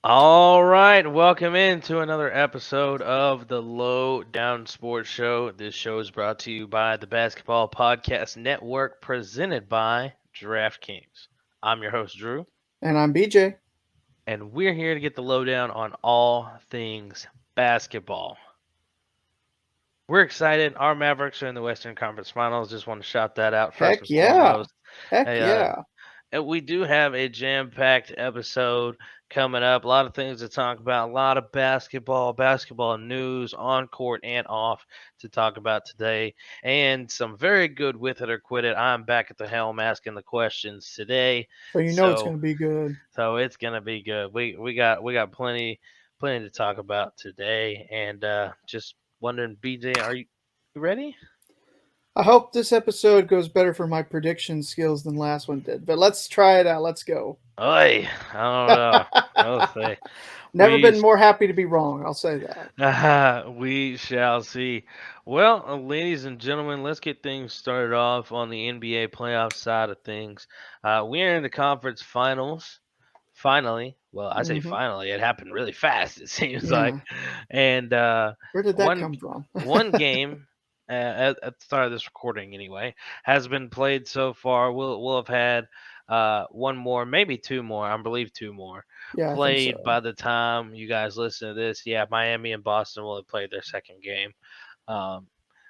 All right, welcome into another episode of the Lowdown Sports Show. This show is brought to you by the Basketball Podcast Network, presented by DraftKings. I'm your host, Drew, And I'm BJ. and we're here to get the lowdown on all things basketball. We're excited. Our Mavericks are in the Western Conference Finals. Just want to shout that out first Heck and yeah. foremost. Heck Hey, yeah. and we do have a jam-packed episode coming up. A lot of things to talk about. A lot of basketball news on court and off to talk about today, and some very good with it or quit it. I'm back at the helm asking the questions today, So you know it's so gonna be good. it's gonna be good. We got plenty to talk about today, and just wondering, BJ, are you ready? I hope this episode goes better for my prediction skills than last one did. But let's try it out. Let's go. Oi, I don't know. I'll say Never we been more happy to be wrong. I'll say that. We shall see. Well, ladies and gentlemen, let's get things started off on the NBA playoff side of things. We're in the conference finals. Finally, well, I say Hmm. finally. It happened really fast. It seems like, Yeah. and Where did that one come from? one game at the start of this recording anyway has been played so far. We'll have had one more, maybe two more. I believe two more Yeah, I think played so. by the time you guys listen to this. Yeah, Miami and Boston will have played their second game. Um,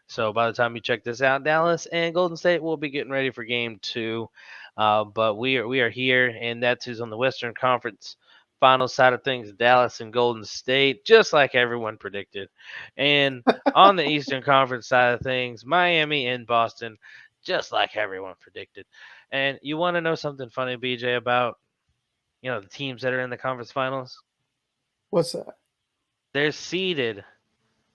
so by the time you check this out, Dallas and Golden State will be getting ready for game two. But we are here, and that's who's on the Western Conference final side of things, Dallas and Golden State, just like everyone predicted. And on the Eastern Conference side of things, Miami and Boston, just like everyone predicted. And you want to know something funny, BJ, about the teams that are in the conference finals? What's that? They're seeded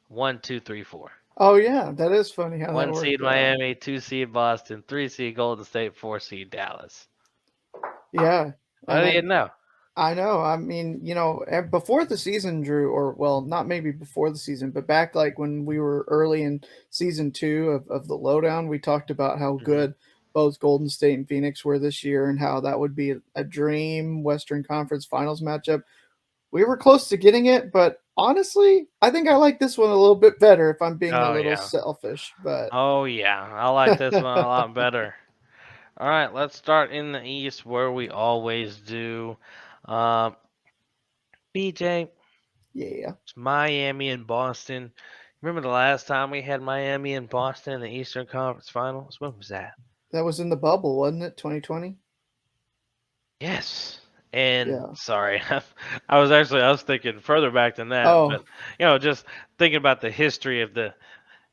one, two, three, four. Oh yeah, that is funny how that One seed worked out. Miami, two seed Boston, three seed Golden State, four seed Dallas. Yeah, What and do I you know? I know. I mean, before the season, Drew, or well, not maybe before the season, but back like when we were early in season two of the Lowdown, we talked about how Hmm. good both Golden State and Phoenix were this year and how that would be a dream Western Conference Finals matchup. We were close to getting it, but honestly, I think I like this one a little bit better if I'm being a Oh little yeah. selfish. But Oh yeah. I like this one a lot better. All right, let's start in the East where we always do. Um, BJ, yeah, it's Miami and Boston. Remember the last time we had Miami and Boston in the Eastern Conference Finals? When was that? that was in the bubble, wasn't it? 2020. Yes. And Yeah. sorry, I was thinking further back than that, Oh, but just thinking about the history of the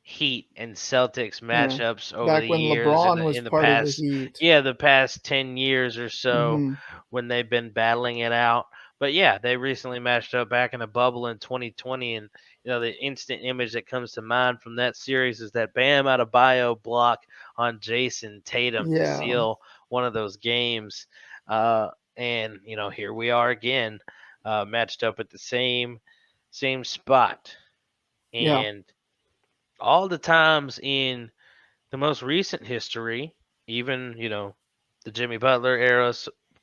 Heat and Celtics yeah. matchups over Back the when years in LeBron the was in the part of the past, Heat. yeah, the past 10 years or so Hmm. when they've been battling it out. But yeah, they recently matched up back in the bubble in 2020, and the instant image that comes to mind from that series is that Bam out of bio block on Jason Tatum to Yeah. seal one of those games. And here we are again, matched up at the same spot. Yeah. And all the times in the most recent history, even, the Jimmy Butler era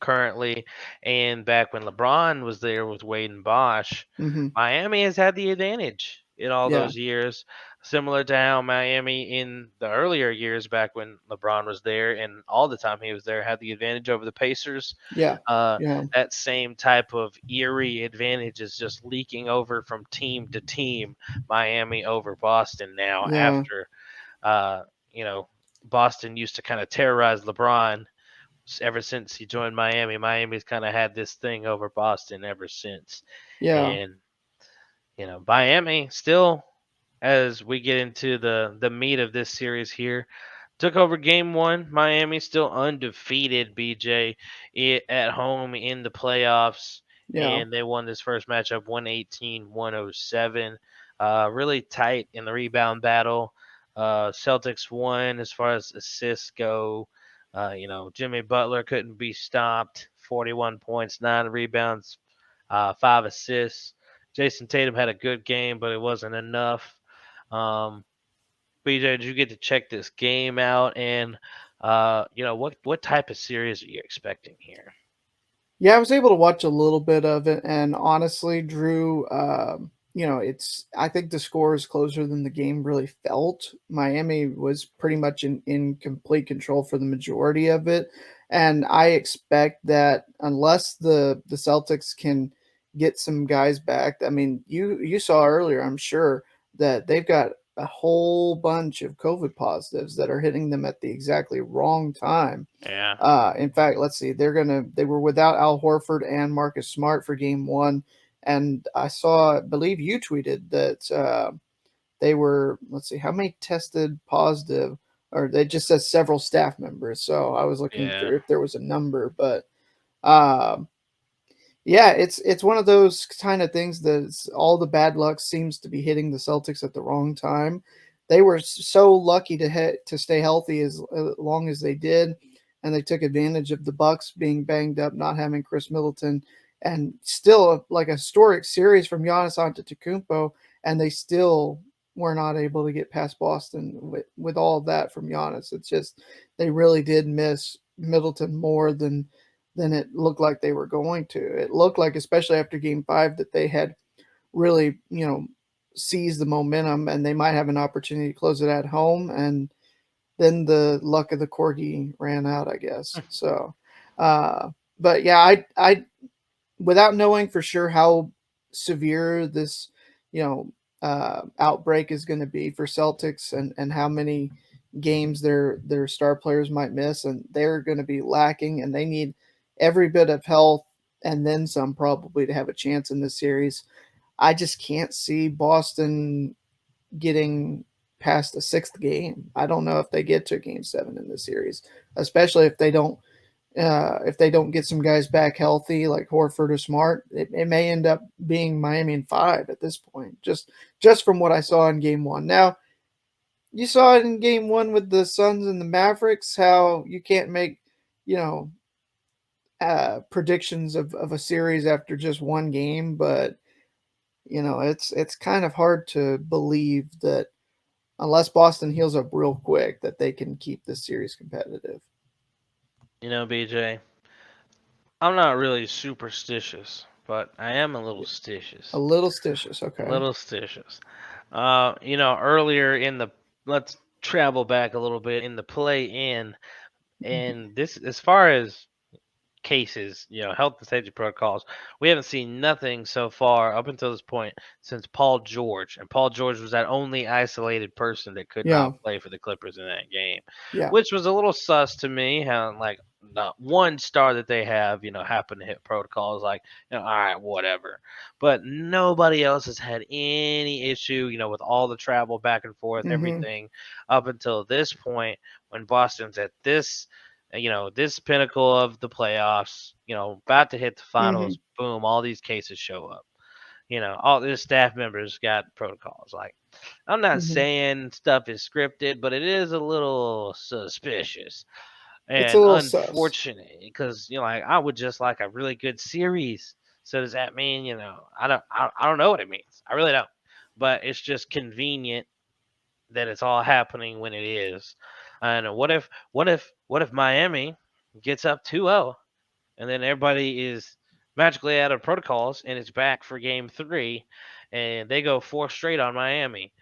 currently, and back when LeBron was there with Wade and Bosch, Hmm. Miami has had the advantage in all Yeah. those years, similar to how Miami in the earlier years back when LeBron was there and all the time he was there had the advantage over the Pacers. Yeah. Uh, Yeah. that same type of eerie advantage is just leaking over from team to team. Miami over Boston now Yeah. after uh, you know, Boston used to kind of terrorize LeBron ever since he joined Miami. Miami's kind of had this thing over Boston ever since. Yeah. And, Miami still, as we get into the meat of this series here, took over game one. Miami still undefeated, BJ, at home in the playoffs. Yeah. And they won this first matchup 118-107. Really tight in the rebound battle. Celtics won as far as assists go. Jimmy Butler couldn't be stopped. 41 points, 9 rebounds, 5 assists. Jason Tatum had a good game, but it wasn't enough. Um, BJ, did you get to check this game out? And what type of series are you expecting here? Yeah, I was able to watch a little bit of it, and honestly, Drew, it's I think the score is closer than the game really felt. Miami was pretty much in complete control for the majority of it, and I expect that unless the Celtics can get some guys back, I mean, you saw earlier, I'm sure that they've got a whole bunch of COVID positives that are hitting them at the exactly wrong time. Yeah, In fact, let's see. They were without Al Horford and Marcus Smart for game one. And I believe you tweeted that they were, let's see, how many tested positive, or they just says several staff members. So I was looking yeah. for if there was a number, but um, yeah, it's one of those kind of things that all the bad luck seems to be hitting the Celtics at the wrong time. They were so lucky to stay healthy as long as they did, and they took advantage of the Bucks being banged up, not having Chris Middleton, and still like a historic series from Giannis Antetokounmpo, and they still were not able to get past Boston with all of that from Giannis. It's just they really did miss Middleton more than it looked like they were going to. It looked like, especially after game five, that they had really, seized the momentum and they might have an opportunity to close it at home. And then the luck of the corgi ran out, I guess. So, uh, but yeah, I, without knowing for sure how severe this, outbreak is going to be for Celtics and how many games their star players might miss, and they're going to be lacking, and they need every bit of health and then some probably to have a chance in this series. I just can't see Boston getting past the sixth game. I don't know if they get to game seven in this series, especially if they don't get some guys back healthy like Horford or Smart. It may end up being Miami in five at this point, just from what I saw in game one. Now, you saw it in game one with the Suns and the Mavericks, how you can't make, you know, predictions of a series after just one game, but it's kind of hard to believe that unless Boston heals up real quick that they can keep this series competitive. BJ, I'm not really superstitious, but I am a little A stitious. little stitious, okay. Little stitious. Earlier in the let's travel back a little bit in the play in, and this as far as cases, health and safety protocols. We haven't seen nothing so far up until this point since Paul George. And Paul George was that only isolated person that could Yeah, not play for the Clippers in that game, yeah. which was a little sus to me. How, like, not one star that they have, happened to hit protocols. Like, all right, whatever. But nobody else has had any issue, with all the travel back and forth, Mm-hmm. everything up until this point when Boston's at this pinnacle of the playoffs, about to hit the Mm-hmm. finals, boom, all these cases show up. All their staff members got protocols. Like, I'm not Mm-hmm. saying stuff is scripted, but it is a little suspicious It's a and little sus. unfortunate because like I would just like a really good series. So does that mean I don't know what it means. I really don't. But it's just convenient that it's all happening when it is. And what if Miami gets up 2-0 and then everybody is magically out of protocols and it's back for game 3 and they go four straight on Miami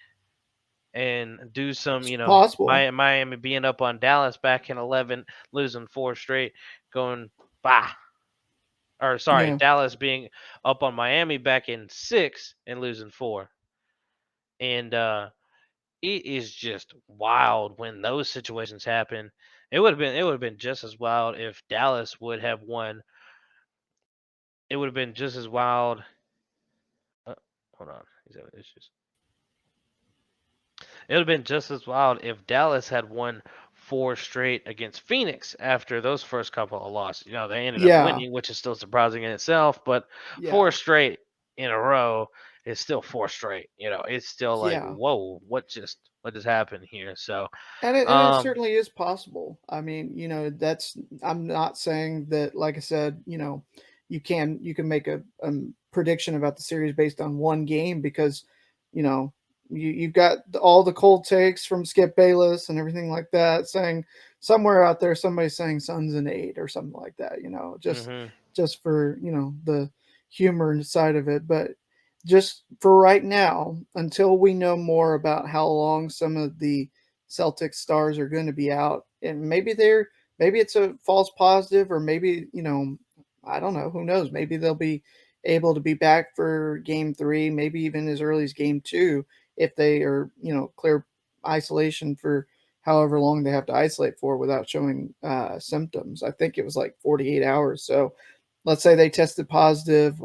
and do some, It's possible. Miami being up on Dallas back in 11, losing four straight, going bah. Or sorry, Yeah. Dallas being up on Miami back in 6 and losing 4. And it is just wild when those situations happen. It would have been just as wild if Dallas would have won. It would have been just as wild. Uh, hold on, he's having issues. It would have been just as wild if Dallas had won four straight against Phoenix after those first couple of losses. They ended up Yeah. winning, which is still surprising in itself. But Yeah. four straight in a row is still four straight. It's still like, Yeah. whoa, what just happened here? So, And it um, certainly is possible. I mean, that's I'm not saying that, like I said, you can make a prediction about the series based on one game because, you know, you've got all the cold takes from Skip Bayless and everything like that saying somewhere out there somebody's saying Suns in 8 or something like that. Just mhm. just for the humor side of it. But just for right now, until we know more about how long some of the Celtic stars are going to be out, and maybe it's a false positive, or maybe I don't know, who knows, maybe they'll be able to be back for game 3, maybe even as early as game 2, if they are clear isolation for however long they have to isolate for without showing symptoms. I think it was like 48 hours. So let's say they tested positive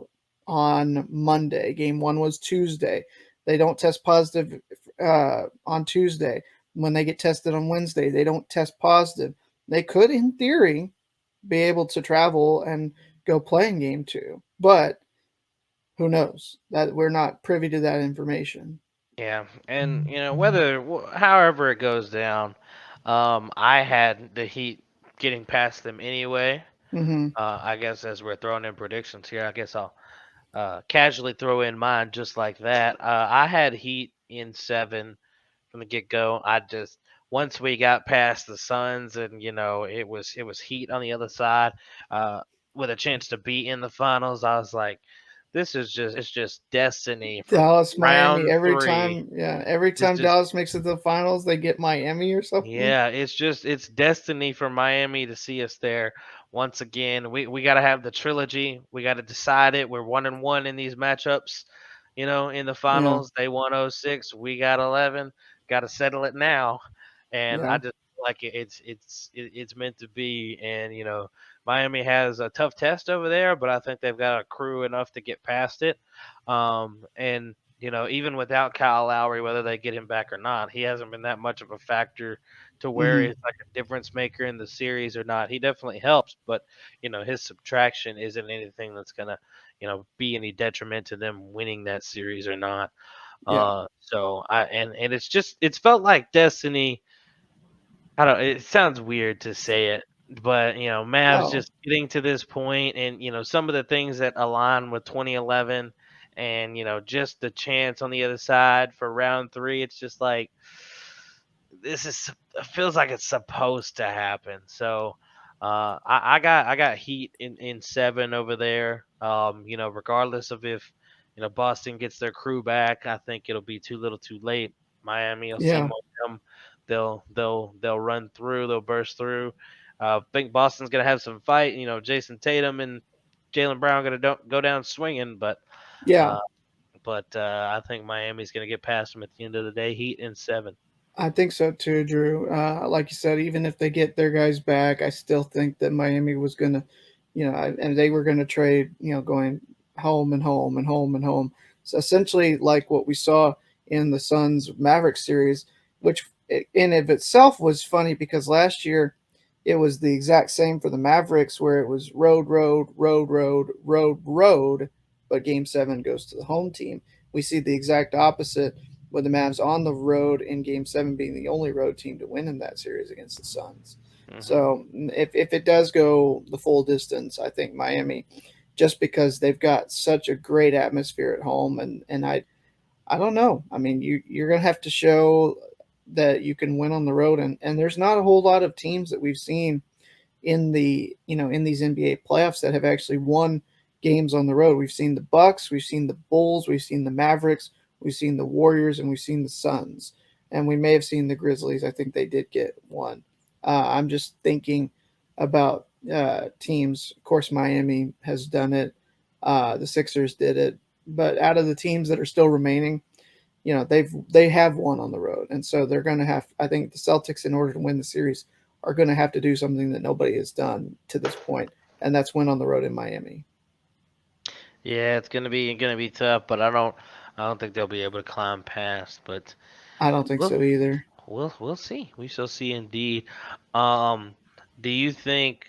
on Monday. Game 1 was Tuesday. They don't test positive on Tuesday. When they get tested on Wednesday, they don't test positive. They could, in theory, be able to travel and go play in game 2. But who knows? That we're not privy to that information. Yeah, and however it goes down, I had the Heat getting past them anyway. Mm-hmm. I guess as we're throwing in predictions here, I guess I'll casually throw in mine just like that. I had Heat in 7 from the get go. I just once we got past the Suns and it was Heat on the other side, uh, with a chance to be in the finals, I was like, this is just destiny for Dallas, Miami. round Every 3. time, yeah, every It's time just Dallas makes it to the finals, they get Miami or something. Yeah, it's destiny for Miami to see us there once again. We got to have the trilogy. We got to decide it. We're 1-1 in these matchups. In the Yeah, finals, they won 06. We got 11. Got to settle it now. And I yeah, just feel like it's meant to be. And Miami has a tough test over there, but I think they've got a crew enough to get past it. And even without Kyle Lowry, whether they get him back or not, he hasn't been that much of a factor to where hmm it's like a difference maker in the series or not. He definitely helps, but his subtraction isn't anything that's gonna be any detriment to them winning that series or not. yeah. So and it's felt like destiny. I don't. It sounds weird to say it, but Mavs Oh, just getting to this point, and some of the things that align with 2011, and just the chance on the other side for round 3. It's just like this is it feels like it's supposed to happen. So I got Heat in 7 over there. Regardless of if Boston gets their crew back, I think it'll be too little, too late. Miami will see yeah, momentum. They'll run through. They'll burst through. I think Boston's gonna have some fight. Jason Tatum and Jalen Brown gonna go down swinging, but yeah. uh, I think Miami's gonna get past them at the end of the day. Heat in 7. I think so too, Drew. Like you said, even if they get their guys back, I still think that Miami was gonna, and they were gonna trade, going home and home and home and home. So essentially, like what we saw in the Suns Mavericks series, which in of itself was funny because last year it was the exact same for the Mavericks, where it was road, road, road, road, road, road, but Game 7 goes to the home team. We see the exact opposite with the Mavs on the road in Game 7 being the only road team to win in that series against the Suns. Hmm. So if it does go the full distance, I think Miami, just because they've got such a great atmosphere at home, and I don't know. I mean, you're gonna have to show that you can win on the road, and there's not a whole lot of teams that we've seen in in these NBA playoffs that have actually won games on the road. We've seen the Bucks, we've seen the Bulls, we've seen the Mavericks, we've seen the Warriors, and we've seen the Suns, and we may have seen the Grizzlies. I think they did get one. I'm just thinking about teams. Of course, Miami has done it. The Sixers did it, but out of the teams that are still remaining, they have won on the road, and so they're going to have. I think the Celtics, in order to win the series, are going to have to do something that nobody has done to this point, and that's win on the road in Miami. Yeah, it's gonna be tough, but I don't think they'll be able to climb past. But I don't think we'll so either. we'll see. We shall see indeed. Um, do you think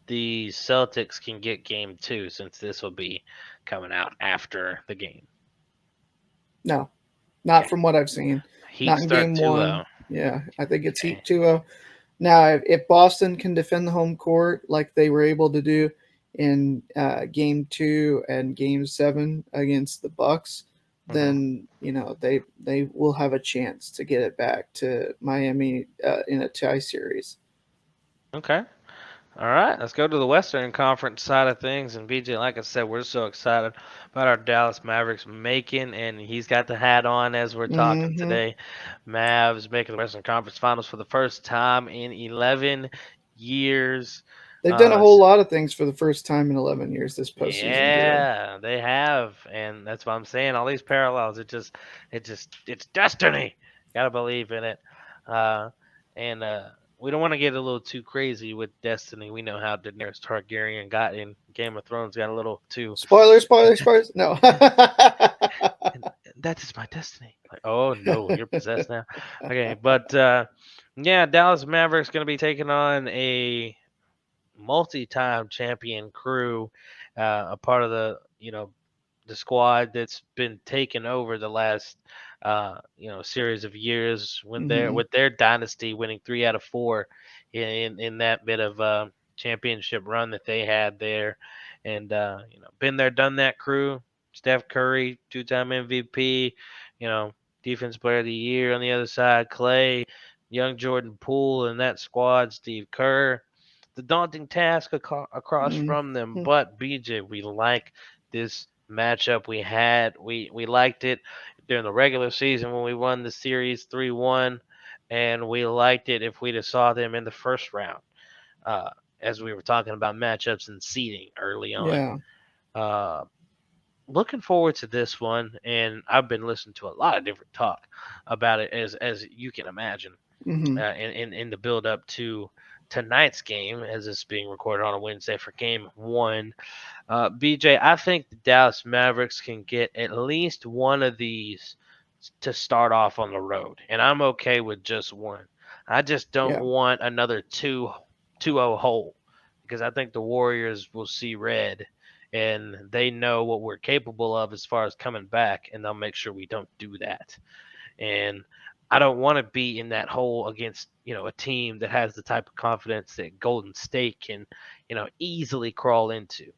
the Celtics can get Game 2 since this will be coming out after the game? No, not Okay, from what I've seen. Heat Not in start game 2-0. one. Yeah, I think it's Okay. Heat 2-0. Now, if Boston can defend the home court like they were able to do in game 2 and game 7 against the Bucks, Hmm. then they will have a chance to get it back to Miami in a tie series. Okay. All right, let's go to the Western Conference side of things. And BJ, like I said, we're so excited about our Dallas Mavericks making, and he's got the hat on as we're talking Hmm. today. Mavs making the Western Conference Finals for the first time in 11 years. They've done a Uh, whole lot of things for the first time in 11 years this postseason, too. yeah, they have, and that's what I'm saying. All these parallels, it's destiny. Gotta believe in it. Uh, and we don't want to get a little too crazy with destiny. We know how Daenerys Targaryen got in Game of Thrones, got a little too. Spoilers, spoilers, spoilers. No. And that is my destiny. Like, oh no, you're possessed now. Okay, but yeah, Dallas Mavericks gonna be taking on a multi-time champion crew, a part of the squad that's been taken over the last series of years when they're Hmm. with their dynasty winning 3 out of 4 in that bit of championship run that they had there, and been there done that crew. Steph Curry, 2-time MVP, you know, defense player of the year on the other side. Clay, young Jordan Poole and that squad. Steve Kerr, the daunting task across Hmm. from them. But BJ, we like this matchup we had. We liked it during the regular season when we won the series 3-1, and we liked it if we'd have saw them in the first round. Uh, as we were talking about matchups and seeding early on. Yeah. Uh, Looking forward to this one, and I've been listening to a lot of different talk about it, as you can imagine, Hmm. in the build up to tonight's game, as it's being recorded on a Wednesday for Game One. BJ, I think the Dallas Mavericks can get at least one of these to start off on the road, and I'm okay with just one. I just don't Yeah. want another 2-0 hole because I think the Warriors will see red and they know what we're capable of as far as coming back, and they'll make sure we don't do that. And I don't want to be in that hole against a team that has the type of confidence that Golden State can easily crawl into.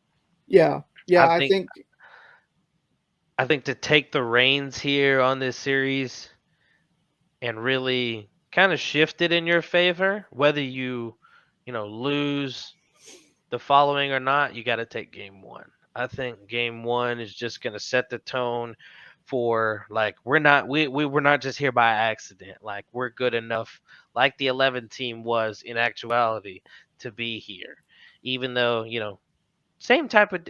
Yeah. I Yeah. I think think, I think to take the reins here on this series and really kind of shift it in your favor, whether you lose the following or not, you got to take game one. I think game one is just going to set the tone for like we're not just here by accident. Like we're good enough, like the 11 team was in actuality, to be here, even though same type of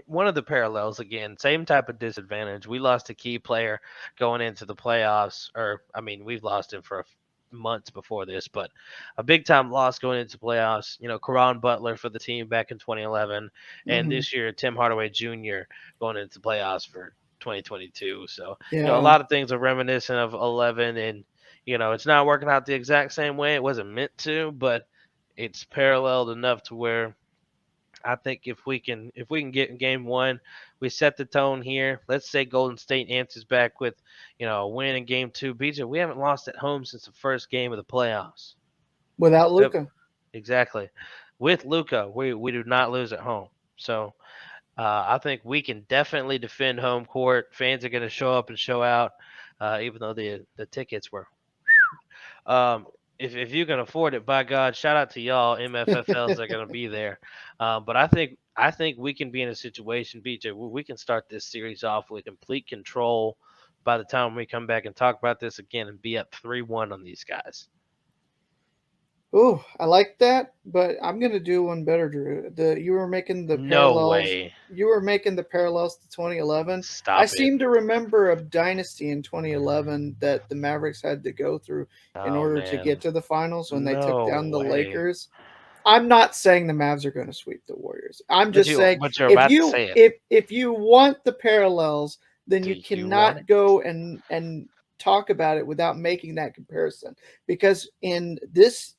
one of the parallels again. Same type of disadvantage. We lost a key player going into the playoffs, or I mean, we've lost him for months before this, but a big time loss going into playoffs. Karan Butler for the team back in 2011, and hmm, this year Tim Hardaway Jr. going into playoffs for 2022. So a yeah. lot of things are reminiscent of 11, and it's not working out the exact same way. It wasn't meant to, but it's paralleled enough to where I think if we can get in game one, we set the tone here. Let's say Golden State answers back with, a win in game two. BJ, we haven't lost at home since the first game of the playoffs. Without Yep, Luca. exactly. With Luca, we do not lose at home. So I think we can definitely defend home court. Fans are going to show up and show out, even though the tickets were um, if you can afford it, by God, shout out to y'all MFFLs that are gonna be there. But I think we can be in a situation, BJ, where we can start this series off with complete control by the time we come back and talk about this again and be up 3-1 on these guys. Oh, I like that, but I'm gonna do one better, Drew. The you were making the No parallels. way. You were making the parallels to 2011. I Stop it. seem to remember a dynasty in 2011 that the Mavericks had to go through in Oh order to get man. to the finals when they took No down the way. Lakers. I'm not saying the Mavs are going to sweep the Warriors. I'm But just you saying but you're if about to you say it. if you want the parallels, then Do you you want cannot it? go and talk about it without making that comparison. Because in this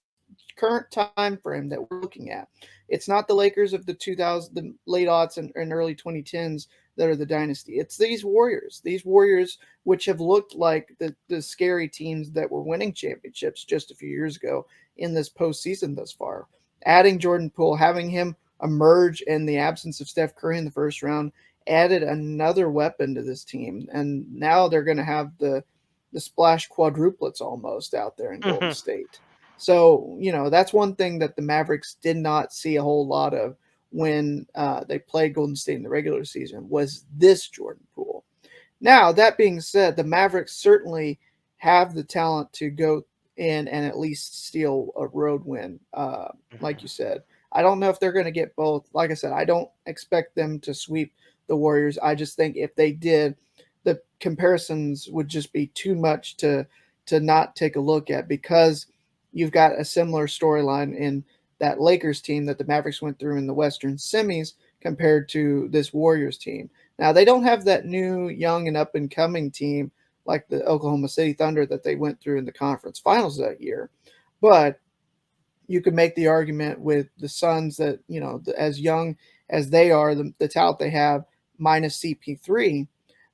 current time frame that we're looking at, it's not the Lakers of the 2000, the late aughts and early 2010s that are the dynasty. It's these Warriors, which have looked like the scary teams that were winning championships just a few years ago in this postseason thus far. Adding Jordan Poole, having him emerge in the absence of Steph Curry in the first round, added another weapon to this team, and now they're going to have the splash quadruplets almost out there in Golden State. So, that's one thing that the Mavericks did not see a whole lot of when they played Golden State in the regular season was this Jordan Poole. Now, that being said, the Mavericks certainly have the talent to go in and at least steal a road win, like you Mhm. said. I don't know if they're going to get both. Like I said, I don't expect them to sweep the Warriors. I just think if they did, the comparisons would just be too much to not take a look at, because you've got a similar storyline in that Lakers team that the Mavericks went through in the Western semis compared to this Warriors team. Now, they don't have that new, young, and up and coming team like the Oklahoma City Thunder that they went through in the conference finals that year. But you could make the argument with the Suns that, as young as they are, the talent they have, minus CP3,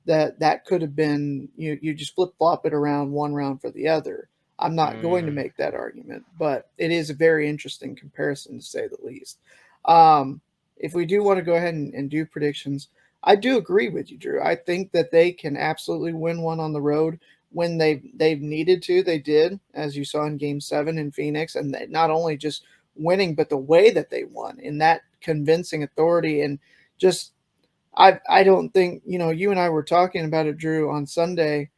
that could have been, you just flip flop it around one round for the other. I'm not going to Mm. make that argument, but it is a very interesting comparison to say the least. Um, if we do want to go ahead and do predictions, I do agree with you, Drew. I think that they can absolutely win one on the road when they've needed to. They did, as you saw in Game 7 in Phoenix, and they, not only just winning, but the way that they won in that convincing authority. And just I don't think, you and I were talking about it, Drew, on Sunday.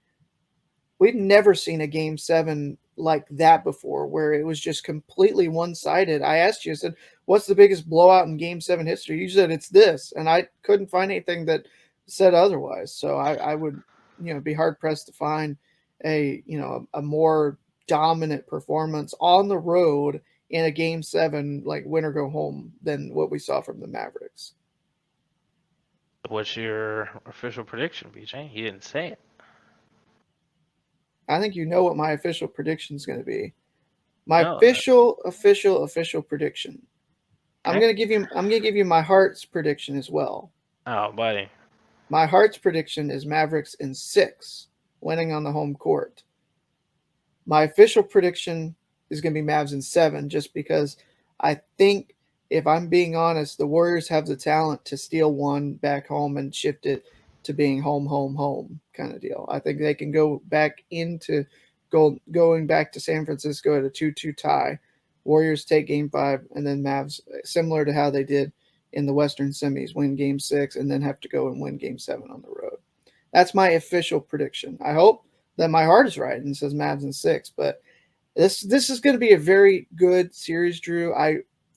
We've never seen a Game 7 like that before, where it was just completely one sided. I asked you, I said, what's the biggest blowout in Game 7 history? You said it's this, and I couldn't find anything that said otherwise. So I would, be hard pressed to find a more dominant performance on the road in a Game 7, like win or go home, than what we saw from the Mavericks. What's your official prediction, BJ? You didn't say it. I think you know what my official prediction is going to be. My No. official prediction. I'm Okay. gonna give you. I'm gonna give you my heart's prediction as well. Oh, buddy. My heart's prediction is Mavericks in 6, winning on the home court. My official prediction is going to be Mavs in 7, just because I think, if I'm being honest, the Warriors have the talent to steal one back home and shift it to being home, home, home kind of deal. I think they can go back into going back to San Francisco at a 2-2 tie. Warriors take Game 5, and then Mavs, similar to how they did in the Western semis, win Game 6 and then have to go and win Game 7 on the road. That's my official prediction. I hope that my heart is right and says Mavs in 6. But this is going to be a very good series, Drew.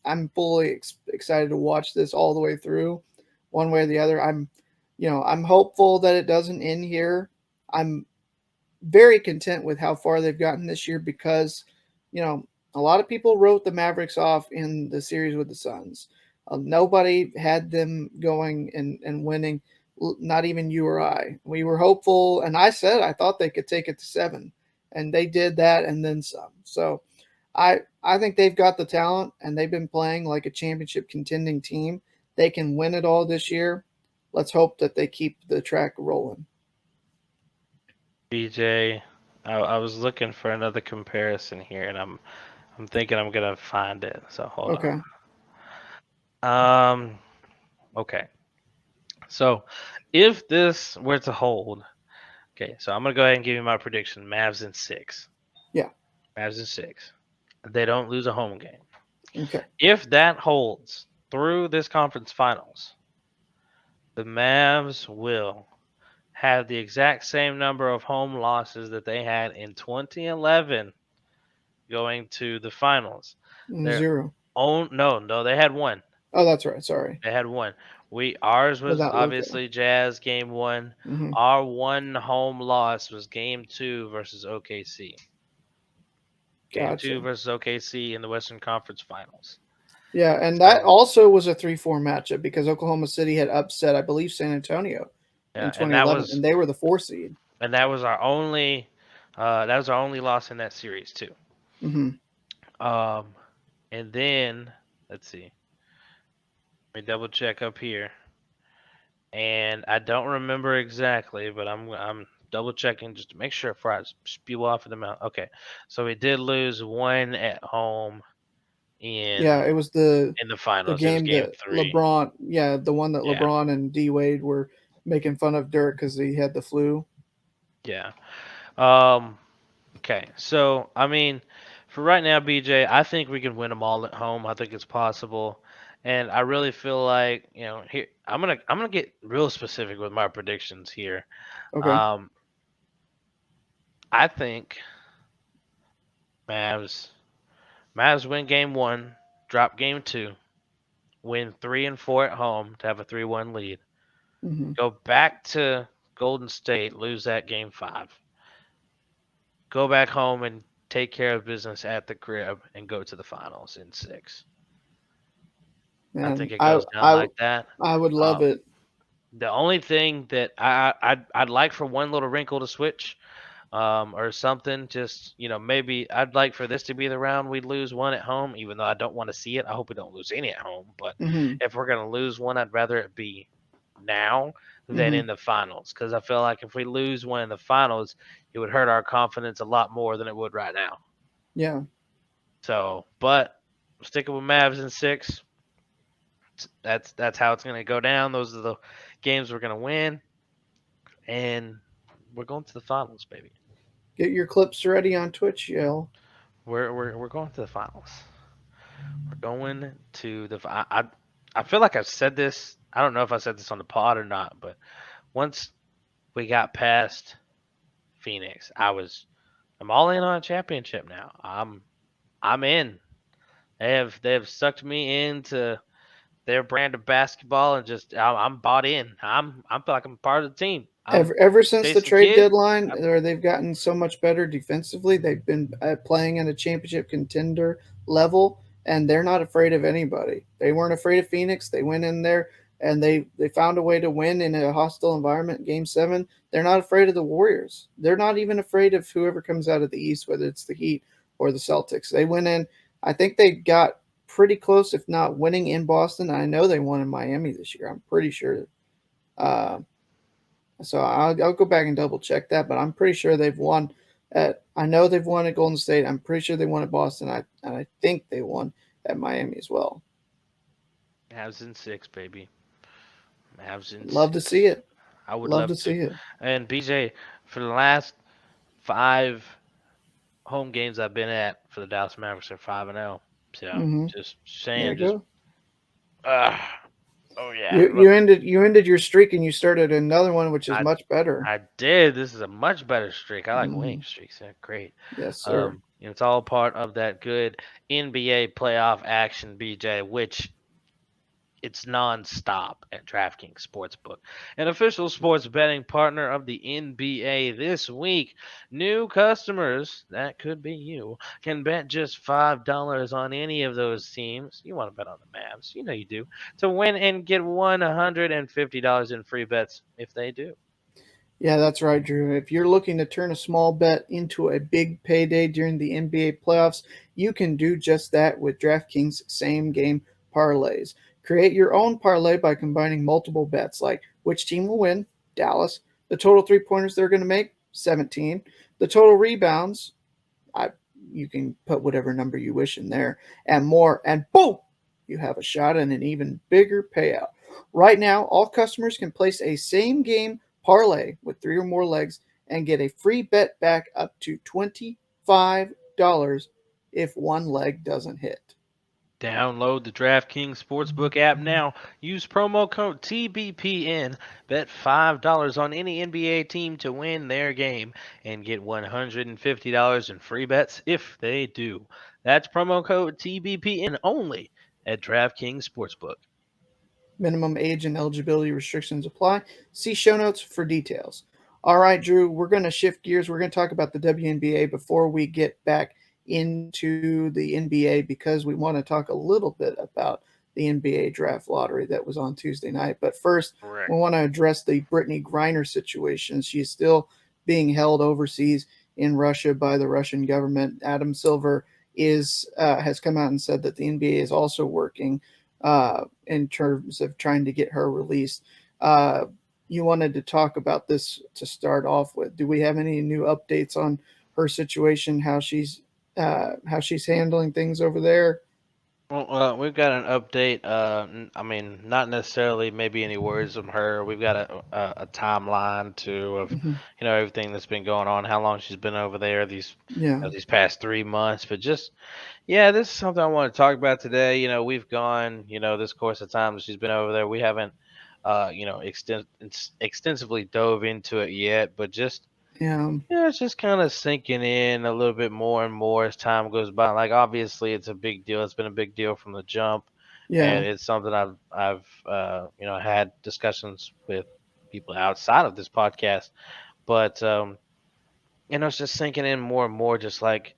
I'm fully excited to watch this all the way through, one way or the other. I'm hopeful that it doesn't end here. I'm very content with how far they've gotten this year, because you know a lot of people wrote the Mavericks off in the series with the Suns. Nobody had them going and winning. Not even you or I. We were hopeful, and I said I thought they could take it to 7, and they did that and then some. So I think they've got the talent, and they've been playing like a championship contending team. They can win it all this year. Let's hope that they keep the track rolling. BJ, I was looking for another comparison here, and I'm thinking I'm gonna find it. So hold Okay. on. Okay. So if this were to hold, okay, so I'm gonna go ahead and give you my prediction. Mavs in 6. Yeah. Mavs in 6. They don't lose a home game. Okay. If that holds through this conference finals, the Mavs will have the exact same number of home losses that they had in 2011 going to the finals. Their 0. own no, they had one. Oh, that's right. Sorry. They had one. Ours was Without Luca. obviously Jazz game 1. Hmm. Our one home loss was game 2 versus OKC. Game 2 Gotcha. versus OKC in the Western Conference Finals. Yeah, and that So, also was a 3-4 matchup, because Oklahoma City had upset, I believe, San Antonio in yeah, 2011, and they were the 4 seed. that was our only loss in that series too. Hmm. Um and then let's see. Let me double check up here. And I don't remember exactly, but I'm double checking just to make sure before I spew off of the mouth. Okay, so we did lose one at home Yeah, it was in the the finals. It was game game that 3. LeBron, yeah, the one that Yeah, LeBron and D Wade were making fun of Dirk because he had the flu. yeah. Um. Okay, so I mean, For right now, BJ, I think we can win them all at home. I think it's possible, and I really feel like here I'm gonna get real specific with my predictions here. Okay. Um, I think Mavs Mavs win game one, drop game two, win 3 and 4 at home to have a 3-1 lead. Hmm. Go back to Golden State, lose that game five. Go back home and take care of business at the crib and go to the finals in six. I And think it I goes down I like that. I would love Um, it. the only thing that I'd like for one little wrinkle to switch, or something, just maybe I'd like for this to be the round we lose one at home, even though I don't want to see it. I hope we don't lose any at home. But Hmm. if we're gonna lose one, I'd rather it be now than Hmm. in the finals, because I feel like if we lose one in the finals, it would hurt our confidence a lot more than it would right now. Yeah. So, but sticking with Mavs in six, that's how it's gonna go down. Those are the games we're gonna win, and we're going to the finals, baby. Get your clips ready on Twitch, Yale. We're going to the finals. We're going to the. I feel like I've said this. I don't know if I said this on the pod or not, but once we got past Phoenix, I'm all in on a championship now. I'm in. They have sucked me into their brand of basketball, and just I'm bought in. I feel like I'm part of the team. I'm Ever since the Jason trade Kidd. deadline, where they've gotten so much better defensively, they've been playing at a championship contender level, and they're not afraid of anybody. They weren't afraid of Phoenix. They went in there and they found a way to win in a hostile environment. Game seven, they're not afraid of the Warriors. They're not even afraid of whoever comes out of the East, whether it's the Heat or the Celtics. They went in. I think they got pretty close, if not winning in Boston. I know they won in Miami this year. I'm pretty sure. Uh, so I'll go back and double check that, but I'm pretty sure they've won. I know they've won at Golden State. I'm pretty sure they won at Boston. I think they won at Miami as well. Mavs in six, baby. Mavs in Love to see six. it. I would Love love to to. see it. And BJ, for the last five home games I've been at for the Dallas Mavericks are 5-0. So Hmm. just There saying, you just go. uh, oh yeah, You ended your streak and you started another one, which is I much better. I did. This is a much better streak. I like Hmm. winning streaks. They're great. Yes, sir. It's all part of that good NBA playoff action, BJ, which it's non-stop at DraftKings Sportsbook, an official sports betting partner of the NBA. This week, new customers, that could be you, can bet just $5 on any of those teams. You want to bet on the Mavs, you know you do, to win and get $150 in free bets if they do. Yeah, that's right, Drew. If you're looking to turn a small bet into a big payday during the NBA playoffs, you can do just that with DraftKings same game parlays. Create your own parlay by combining multiple bets like which team will win, Dallas, the total three-pointers they're going to make, 17, the total rebounds, I you can put whatever number you wish in there, and more, and boom, you have a shot at an even bigger payout. Right now, all customers can place a same game parlay with three or more legs and get a free bet back up to $25 if one leg doesn't hit. Download the DraftKings Sportsbook app now. Use promo code TBPN. Bet $5 on any NBA team to win their game and get $150 in free bets if they do. That's promo code TBPN only at DraftKings Sportsbook. Minimum age and eligibility restrictions apply. See show notes for details. All right, Drew, we're going to shift gears. We're going to talk about the WNBA before we get back into the NBA because we want to talk a little bit about the NBA draft lottery that was on Tuesday night. But first, we Correct. want to address the Brittney Griner situation. She's still being held overseas in Russia by the Russian government. Adam Silver has come out and said that the NBA is also working in terms of trying to get her released. Uh, you wanted to talk about this to start off with. Do we have any new updates on her situation? How she's handling things over there? Well, we've got an update. I mean, not necessarily maybe any words from her. We've got a timeline too of, Hmm. everything that's been going on, how long she's been over there, these Yeah, these past 3 months. But just yeah, this is something I want to talk about today. We've gone, this course of time that she's been over there. We haven't, extensively dove into it yet, but just yeah, yeah, it's just kind of sinking in a little bit more and more as time goes by. Like obviously, it's a big deal. It's been a big deal from the jump, yeah, and it's something I've had discussions with people outside of this podcast. But it's just sinking in more and more. Just like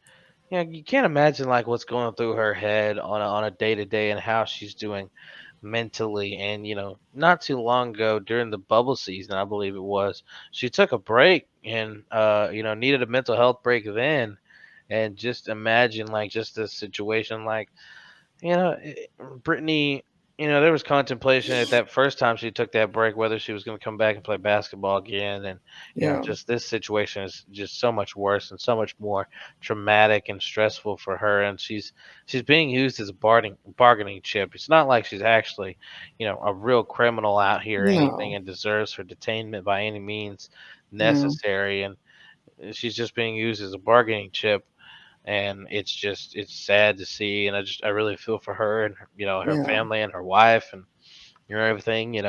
you can't imagine like what's going through her head on a day to day and how she's doing mentally. And not too long ago during the bubble season, I believe it was, she took a break and needed a mental health break then. And just imagine like just this situation like Brittany, there was contemplation at that first time she took that break whether she was going to come back and play basketball again. And, yeah, just this situation is just so much worse and so much more traumatic and stressful for her. And she's being used as a bargaining chip. It's not like she's actually, a real criminal out here or anything no, and deserves her detainment by any means no, necessary. And she's just being used as a bargaining chip, and it's sad to see. And I really feel for her and her yeah, family and her wife and everything.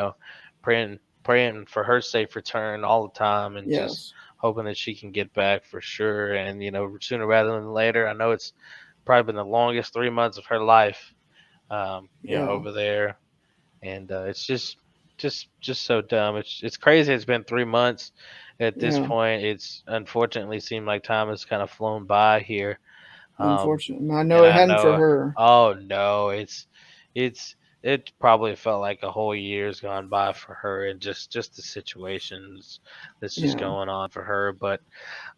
Praying for her safe return all the time, and just yes, hoping that she can get back for sure. And sooner rather than later. I know it's probably been the longest 3 months of her life, yeah, over there. And it's just so dumb. It's crazy. It's been 3 months at this yeah. point. It's unfortunately seemed like time has kind of flown by here. um, Unfortunately, I know and it I hadn't for know, her. oh no, it's it probably felt like a whole year's gone by for her, and just the situations that's just Yeah, going on for her. But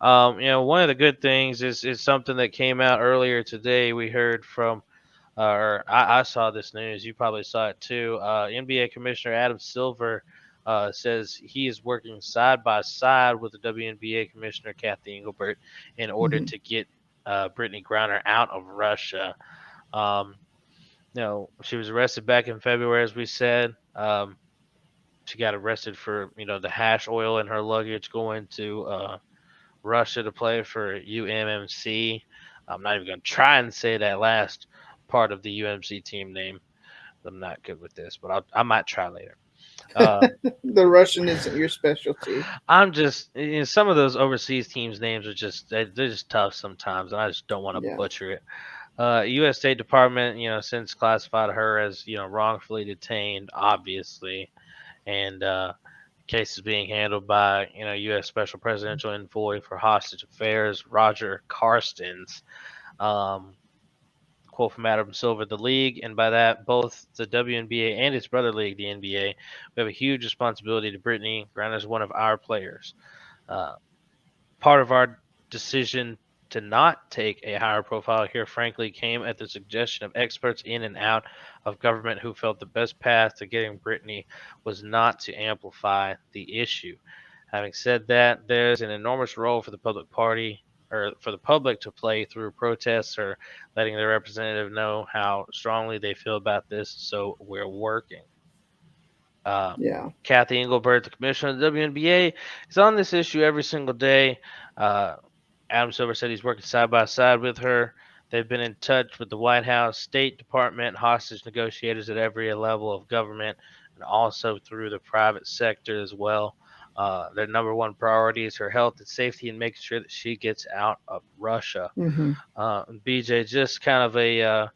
one of the good things is something that came out earlier today. We heard from, or I saw this news. You probably saw it too. NBA Commissioner Adam Silver says he is working side by side with the WNBA Commissioner Kathy Engelbert in order hmm, to get Brittney Griner out of Russia. Um, she was arrested back in February, as we said. She got arrested for the hash oil in her luggage going to Russia to play for UMMC. I'm not even going to try and say that last part of the UMC team name. I'm not good with this, but I might try later. Uh, the Russian isn't your specialty. I'm just some of those overseas teams' names are just they're just tough sometimes, and I just don't want to Yeah, butcher it. U.S. State Department, since classified her as wrongfully detained, obviously, and case is being handled by U.S. Special Presidential Envoy for Hostage Affairs Roger Carstens. Um, Quote from Adam Silver: "The league, and by that both the WNBA and its brother league, the NBA, we have a huge responsibility to Brittney Griner as one of our players. Uh, Part of our decision to not take a higher profile here, frankly, came at the suggestion of experts in and out of government who felt the best path to getting Brittany was not to amplify the issue. Having said that, there's an enormous role for the public party or for the public to play through protests or letting their representative know how strongly they feel about this. So we're working." Uh, yeah, Kathy Engelbert, the commissioner of the WNBA, is on this issue every single day. Uh, Adam Silver said he's working side by side with her. They've been in touch with the White House, State Department, hostage negotiators at every level of government, and also through the private sector as well. Their number one priority is her health and safety and making sure that she gets out of Russia. hmm, BJ, just kind of a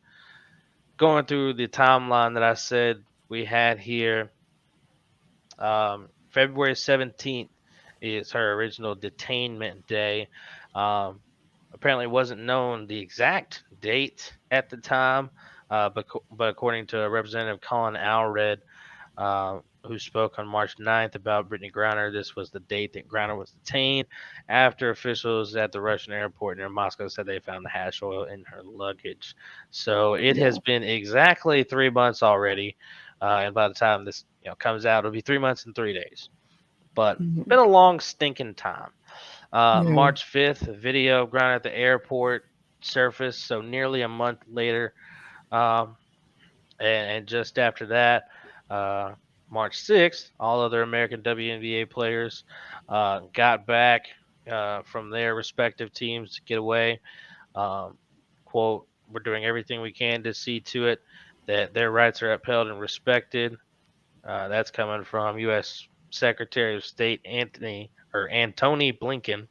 going through the timeline that I said we had here. February 17th is her original detainment day. Um, Apparently, it wasn't known the exact date at the time, but according to Representative Colin Allred, who spoke on March 9th about Brittney Griner, this was the date that Griner was detained after officials at the Russian airport near Moscow said they found the hash oil in her luggage. So it yeah, has been exactly 3 months already, and by the time this comes out, it'll be 3 months and 3 days. But hmm, been a long stinking time. yeah, March 5th, a video of Griner at the airport surfaced. So nearly a month later, And just after that, uh, March 6th, all other American WNBA players got back from their respective teams to get away. Um, quote, we're doing everything we can to see to it that their rights are upheld and respected. That's coming from U.S. Secretary of State Antony Blinken.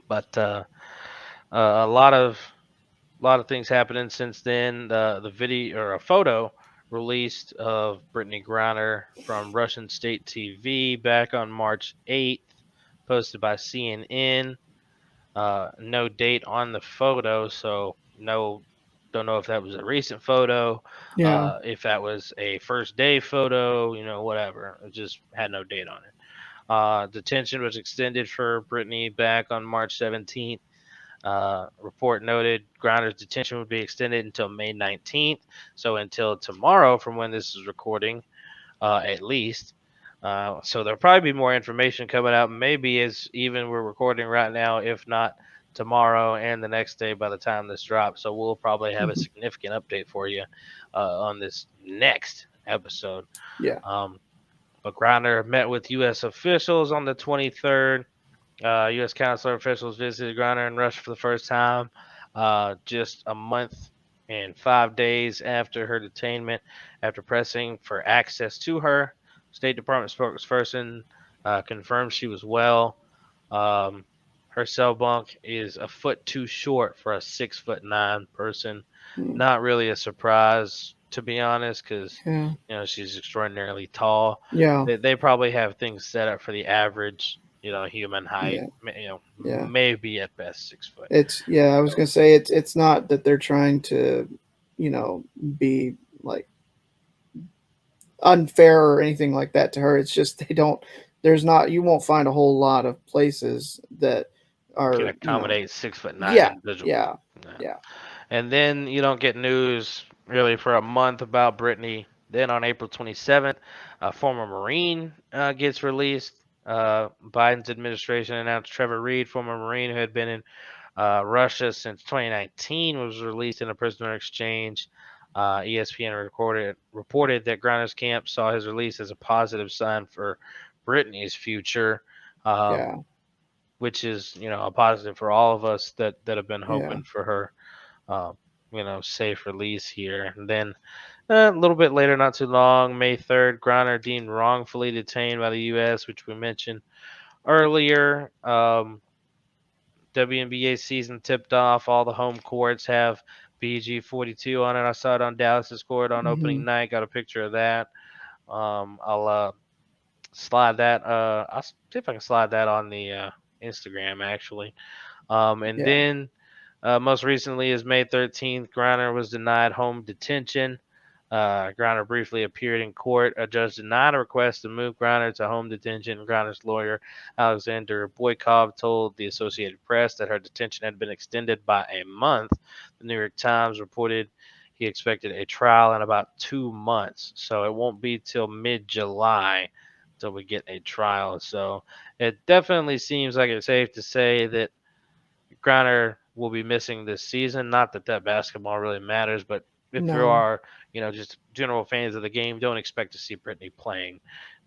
But a lot of things happening since then. The video or a photo released of Brittney Griner from Russian state TV back on March 8th, posted by CNN. No date on the photo, so don't know if that was a recent photo, Yeah. if that was a first day photo, whatever. It just had no date on it. Detention was extended for Brittney back on March 17th. Report noted Griner's detention would be extended until May 19th, so until tomorrow from when this is recording, at least. So there'll probably be more information coming out, maybe as even we're recording right now, if not tomorrow and the next day by the time this drops. So we'll probably have a significant update for you on this next episode. Yeah. Um, but Griner met with U.S. officials on the 23rd. U.S. consular officials visited Griner in Russia for the first time just a month and 5 days after her detainment, after pressing for access to her. State Department spokesperson confirmed she was well. Um, her cell bunk is a foot too short for a 6'9" person. Mm. Not really a surprise, to be honest, because Yeah. she's extraordinarily tall. Yeah. They probably have things set up for the average, human height. Yeah. Yeah. Maybe at best 6 foot. It's yeah. I was So gonna say it's not that they're trying to, you know, be like unfair or anything like that to her. It's just they don't. There's not. You won't find a whole lot of places that can are, you know. accommodate 6'9" Yeah. individuals. Yeah. Yeah. Yeah. And then you don't get news really for a month about Brittney. Then on April 27th, a former Marine gets released. Biden's administration announced Trevor Reed, former Marine who had been in Russia since 2019, was released in a prisoner exchange. ESPN reported that Griner's camp saw his release as a positive sign for Brittney's future, um, Yeah. which is a positive for all of us that have been Yeah. hoping for her uh, safe release here. And then a little bit later, not too long, May 3rd, Griner deemed wrongfully detained by the U.S., which we mentioned earlier. WNBA season tipped off. All the home courts have BG42 on it. I saw it on Dallas's court on Hmm. opening night. Got a picture of that. I'll slide that. I'll see if I can slide that on the Instagram actually. And Yeah. then most recently is May 13th. Griner was denied home detention. Griner briefly appeared in court. A judge denied a request to move Griner to home detention. Griner's lawyer, Alexander Boykov, told the Associated Press that her detention had been extended by a month. The New York Times reported he expected a trial in about 2 months. So it won't be till mid July until we get a trial. So it definitely seems like it's safe to say that Griner will be missing this season. Not that basketball really matters, but if you No. are, just general fans of the game, don't expect to see Brittney playing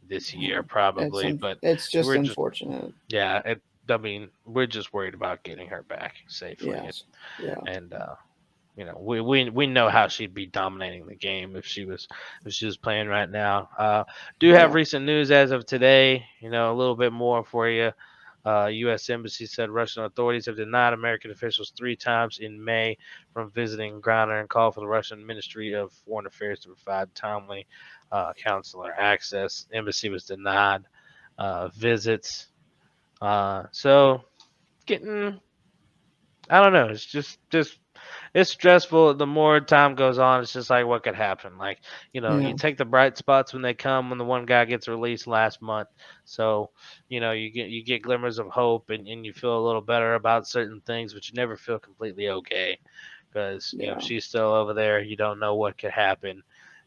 this year, probably. But It's just we're just, unfortunate. yeah, I mean, we're just worried about getting her back safely, Yes. Yeah. and we know how she'd be dominating the game if she was playing right now. Do have Yeah. recent news as of today. A little bit more for you. U.S. Embassy said Russian authorities have denied American officials 3 times in May from visiting Griner and called for the Russian Ministry of Foreign Affairs to provide timely consular access. Embassy was denied visits. So getting, I don't know. It's just it's stressful. The more time goes on, it's just like what could happen. Like, you Yeah. take the bright spots when they come. When the one guy gets released last month, so you get glimmers of hope, and you feel a little better about certain things, but you never feel completely okay because Yeah. she's still over there. You don't know what could happen.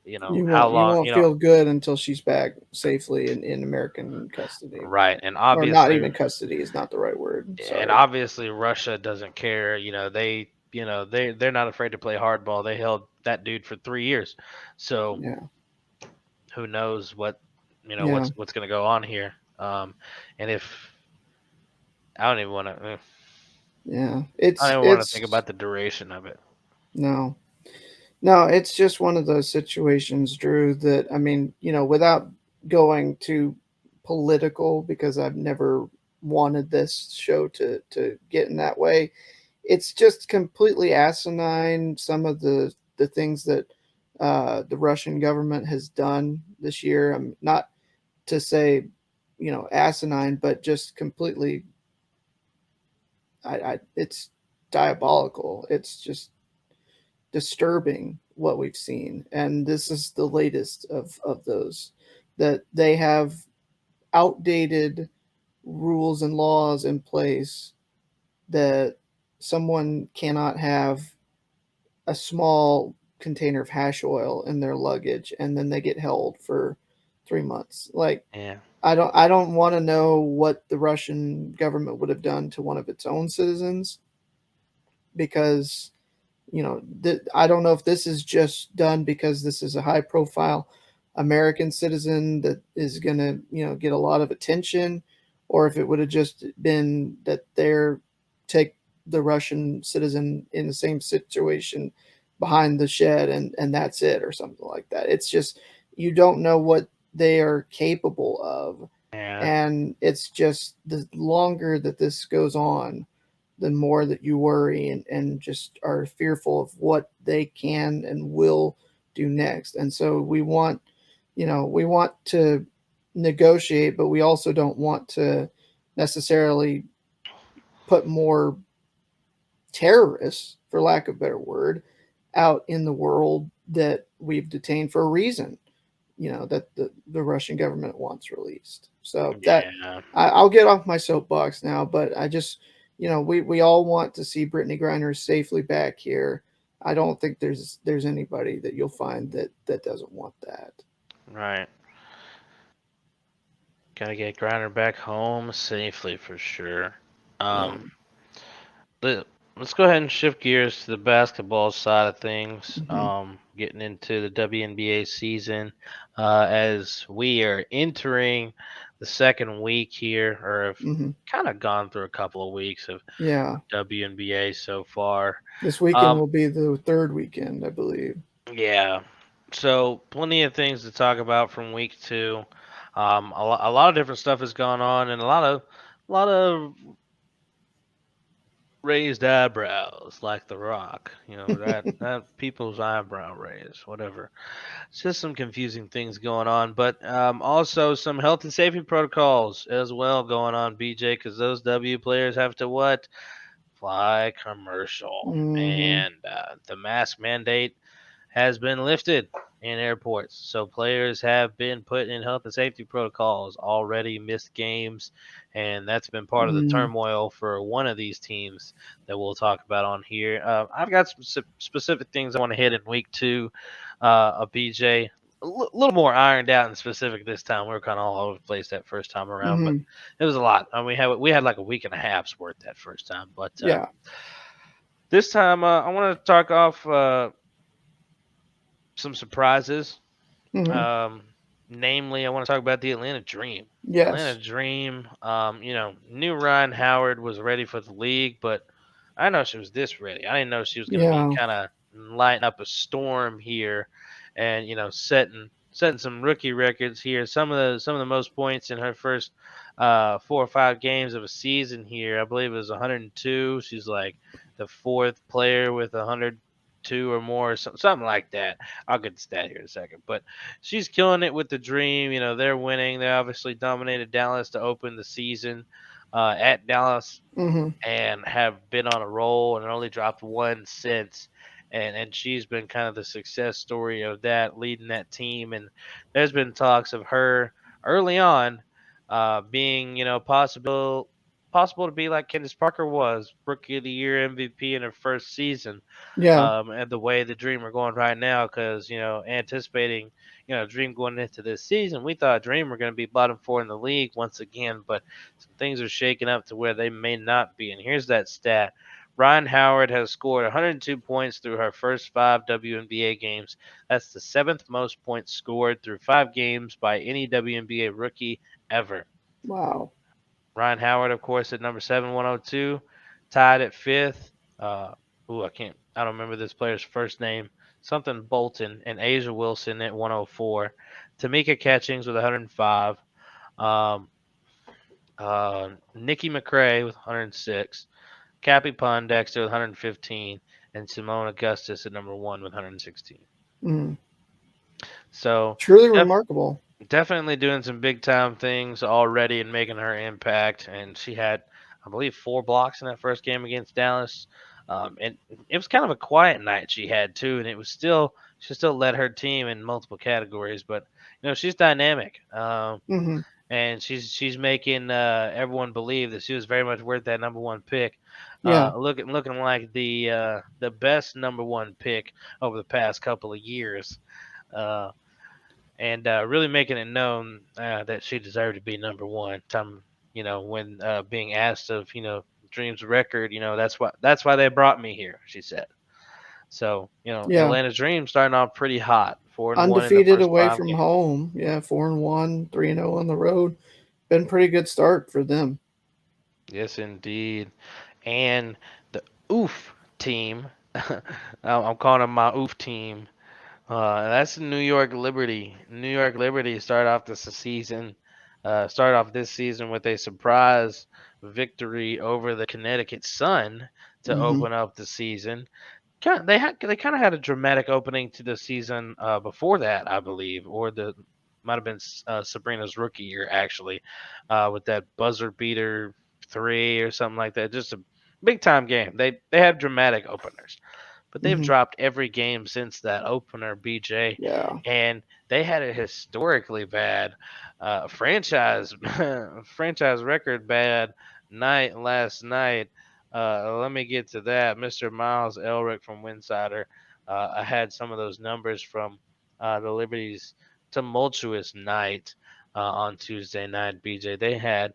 You How won't. You long? won't feel good until she's back safely in American custody, Right, and or not obviously even custody is not the right word. and Sorry. obviously Russia doesn't care. They they're not afraid to play hardball. They held that dude for 3 years, so Yeah. who knows what Yeah. what's going to go on here. And if I don't even want to, Yeah. I don't even want to think It's about the duration of it. no. No, it's just one of those situations, Drew, that I mean, without going too political, because I've never wanted this show to get in that way. It's just completely asinine. Some of the things that the Russian government has done this year. I'm not to say, asinine, but just completely. It's diabolical. It's just disturbing what we've seen, and this is the latest of those, that they have outdated rules and laws in place that someone cannot have a small container of hash oil in their luggage and then they get held for 3 months. Like, Yeah, I don't want to know what the Russian government would have done to one of its own citizens, because I don't know if this is just done because this is a high profile American citizen that is going to, get a lot of attention, or if it would have just been that they're take the Russian citizen in the same situation behind the shed, and that's it, or something like that. It's just, you don't know what they are capable of. yeah, And it's just, the longer that this goes on, the more that you worry, and just are fearful of what they can and will do next. And so we want to negotiate, but we also don't want to necessarily put more terrorists, for lack of a better word, out in the world that we've detained for a reason, that the Russian government wants released. So that, yeah. I'll get off my soapbox now, but I just, we all want to see Brittney Griner safely back here. I don't think there's anybody that you'll find that doesn't want that. Right. Gotta get Griner back home safely for sure. Yeah. Um, let, let's go ahead and shift gears to the basketball side of things. Hmm. Getting into the WNBA season, as we are entering the second week here, or have Hmm. kind of gone through a couple of weeks of Yeah. WNBA so far. This weekend Um, will be the third weekend, I believe. yeah. So plenty of things to talk about from week two. A lot of different stuff has gone on, and a lot of raised eyebrows, like The Rock. That people's eyebrow raise, whatever. It's just some confusing things going on, but also some health and safety protocols as well going on, BJ, because those W players have to what? Fly commercial, Hmm. and the mask mandate has been lifted in airports. So players have been put in health and safety protocols, already missed games, and that's been part of the Mm. turmoil for one of these teams that we'll talk about on here. I've got some specific things I want to hit in week two of BJ. Little more ironed out and specific this time. We were kind of all over the place that first time around, but Hmm. it was a lot. I mean, we had like a week and a half's worth that first time, but Yeah. this time I want to talk off some surprises. Hmm. Um, Namely, I want to talk about the Atlanta Dream. Atlanta Yes. Dream, knew Ryan Howard was ready for the league, but I didn't know she was this ready. I didn't know she was going to be Yeah. kind of lighting up a storm here, and setting some rookie records here. Some of the most points in her first 4 or 5 games of a season here. I believe it was 102. She's like the fourth player with 102 or more, something like that. I'll get the stat here in a second, but she's killing it with the Dream. They're winning. They obviously dominated Dallas to open the season at Dallas Hmm. and have been on a roll and only dropped one since. And she's been kind of the success story of that, leading that team. And there's been talks of her early on being, possible to be like Candace Parker was, Rookie of the Year MVP in her first season, Yeah. and the way the Dream are going right now, because anticipating Dream going into this season, we thought Dream were going to be bottom four in the league once again, but some things are shaking up to where they may not be. And here's that stat: Ryan Howard has scored 102 points through her first 5 WNBA games. That's the seventh most points scored through 5 games by any WNBA rookie ever. Wow. Ryan Howard, of course, at number 7, 102. Tied at fifth. I don't remember this player's first name. Something Bolton and Asia Wilson at 104. Tamika Catchings with 105. Um, Nikki McCrae with 106. Cappy Pondexter with 115. And Simone Augustus at number 1 with 116. Mm. So Truly def- remarkable. definitely doing some big time things already and making her impact. And she had, I believe, 4 blocks in that first game against Dallas. And it was kind of a quiet night she had too, and it was still she still led her team in multiple categories. But she's dynamic, Hmm. and she's making everyone believe that she was very much worth that number 1 pick. Yeah. Looking like the best number 1 pick over the past couple of years. Uh, and really making it known that she deserved to be number 1. Time, when being asked of Dream's record, that's why they brought me here. She said. So Yeah. Atlanta's Dream starting off pretty hot, 4-1 in the Undefeated first away five from games. home. Yeah, 4-1, 3-0 on the road. Been pretty good start for them. Yes, indeed. And the Oof team, I'm calling them my Oof team. That's New York Liberty. New York Liberty started off this season with a surprise victory over the Connecticut Sun to Hmm. open up the season. They kind of had a dramatic opening to the season before that, I believe, or the might have been Sabrina's rookie year actually, with that buzzer beater 3 or something like that. Just a big time game. They have dramatic openers, but they've Hmm. dropped every game since that opener, BJ, Yeah. and they had a historically bad franchise franchise record bad night last night. Let me get to that. Mr. Miles Elric from Winsider. I had some of those numbers from the Liberty's tumultuous night on Tuesday night, BJ. They had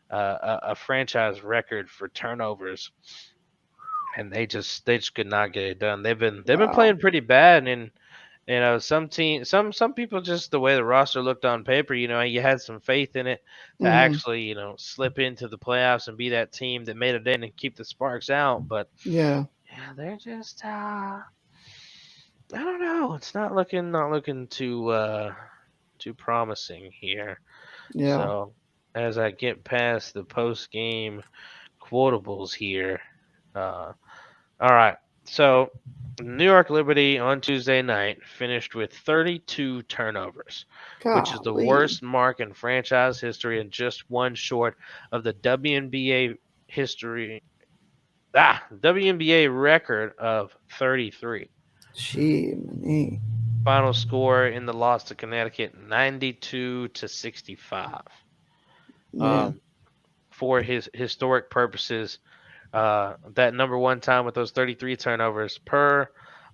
a franchise record for turnovers, and they just could not get it done. They've been Wow. playing pretty bad, and some people, just the way the roster looked on paper, you had some faith in it to Hmm. actually slip into the playoffs and be that team that made it in and keep the sparks out. But Yeah. yeah, they're just I don't know. It's not looking too promising here. Yeah. So as I get past the post game quotables here, uh, all right. So New York Liberty on Tuesday night finished with 32 turnovers, which is the Golly. worst mark in franchise history and just one short of the WNBA record of 33. Gee, many. Final score in the loss to Connecticut, 92 to 65. Yeah. Um, for his historic purposes, that number 1 time with those 33 turnovers per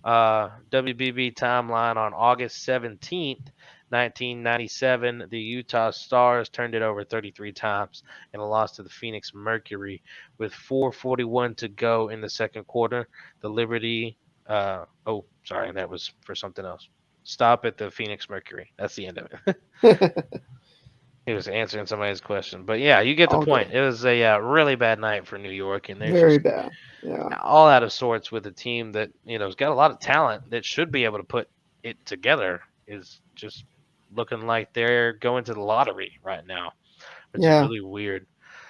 WBB timeline on August 17th, 1997. The Utah Stars turned it over 33 times in a loss to the Phoenix Mercury with 4:41 to go in the second quarter. The Liberty, oh, sorry, that was for something else. Stop at the Phoenix Mercury. That's the end of it. He was answering somebody's question. But yeah, you get the All point. good. It was a really bad night for New York, and they're Very just bad. Yeah. all out of sorts with a team that has got a lot of talent that should be able to put it together. Is just looking like they're going to the lottery right now, which is Yeah. really weird.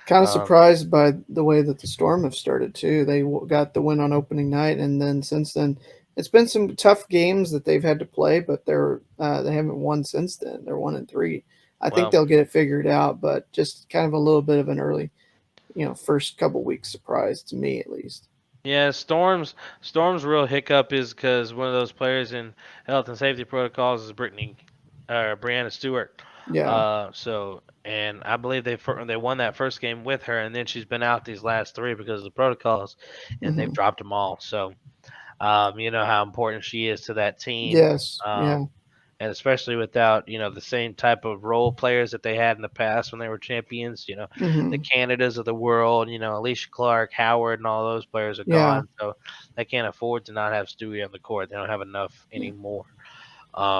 Kind of Um, surprised by the way that the Storm have started too. They got the win on opening night, and then since then, it's been some tough games that they've had to play, but they haven't won since then. They're 1-3. I think well, they'll get it figured out, but just kind of a little bit of an early, first couple weeks surprise to me at least. yeah, Storm's real hiccup is because one of those players in health and safety protocols is Brianna Stewart. Yeah. And I believe they won that first game with her, and then she's been out these last 3 because of the protocols, and they've Hmm. dropped them all. So you know how important she is to that team. Yes. Um, Yeah. and especially without the same type of role players that they had in the past when they were champions. The Hmm. Canadas of the world, Alicia Clark, Howard, and all those players are Yeah. gone, so they can't afford to not have Stewie on the court. They don't have enough anymore.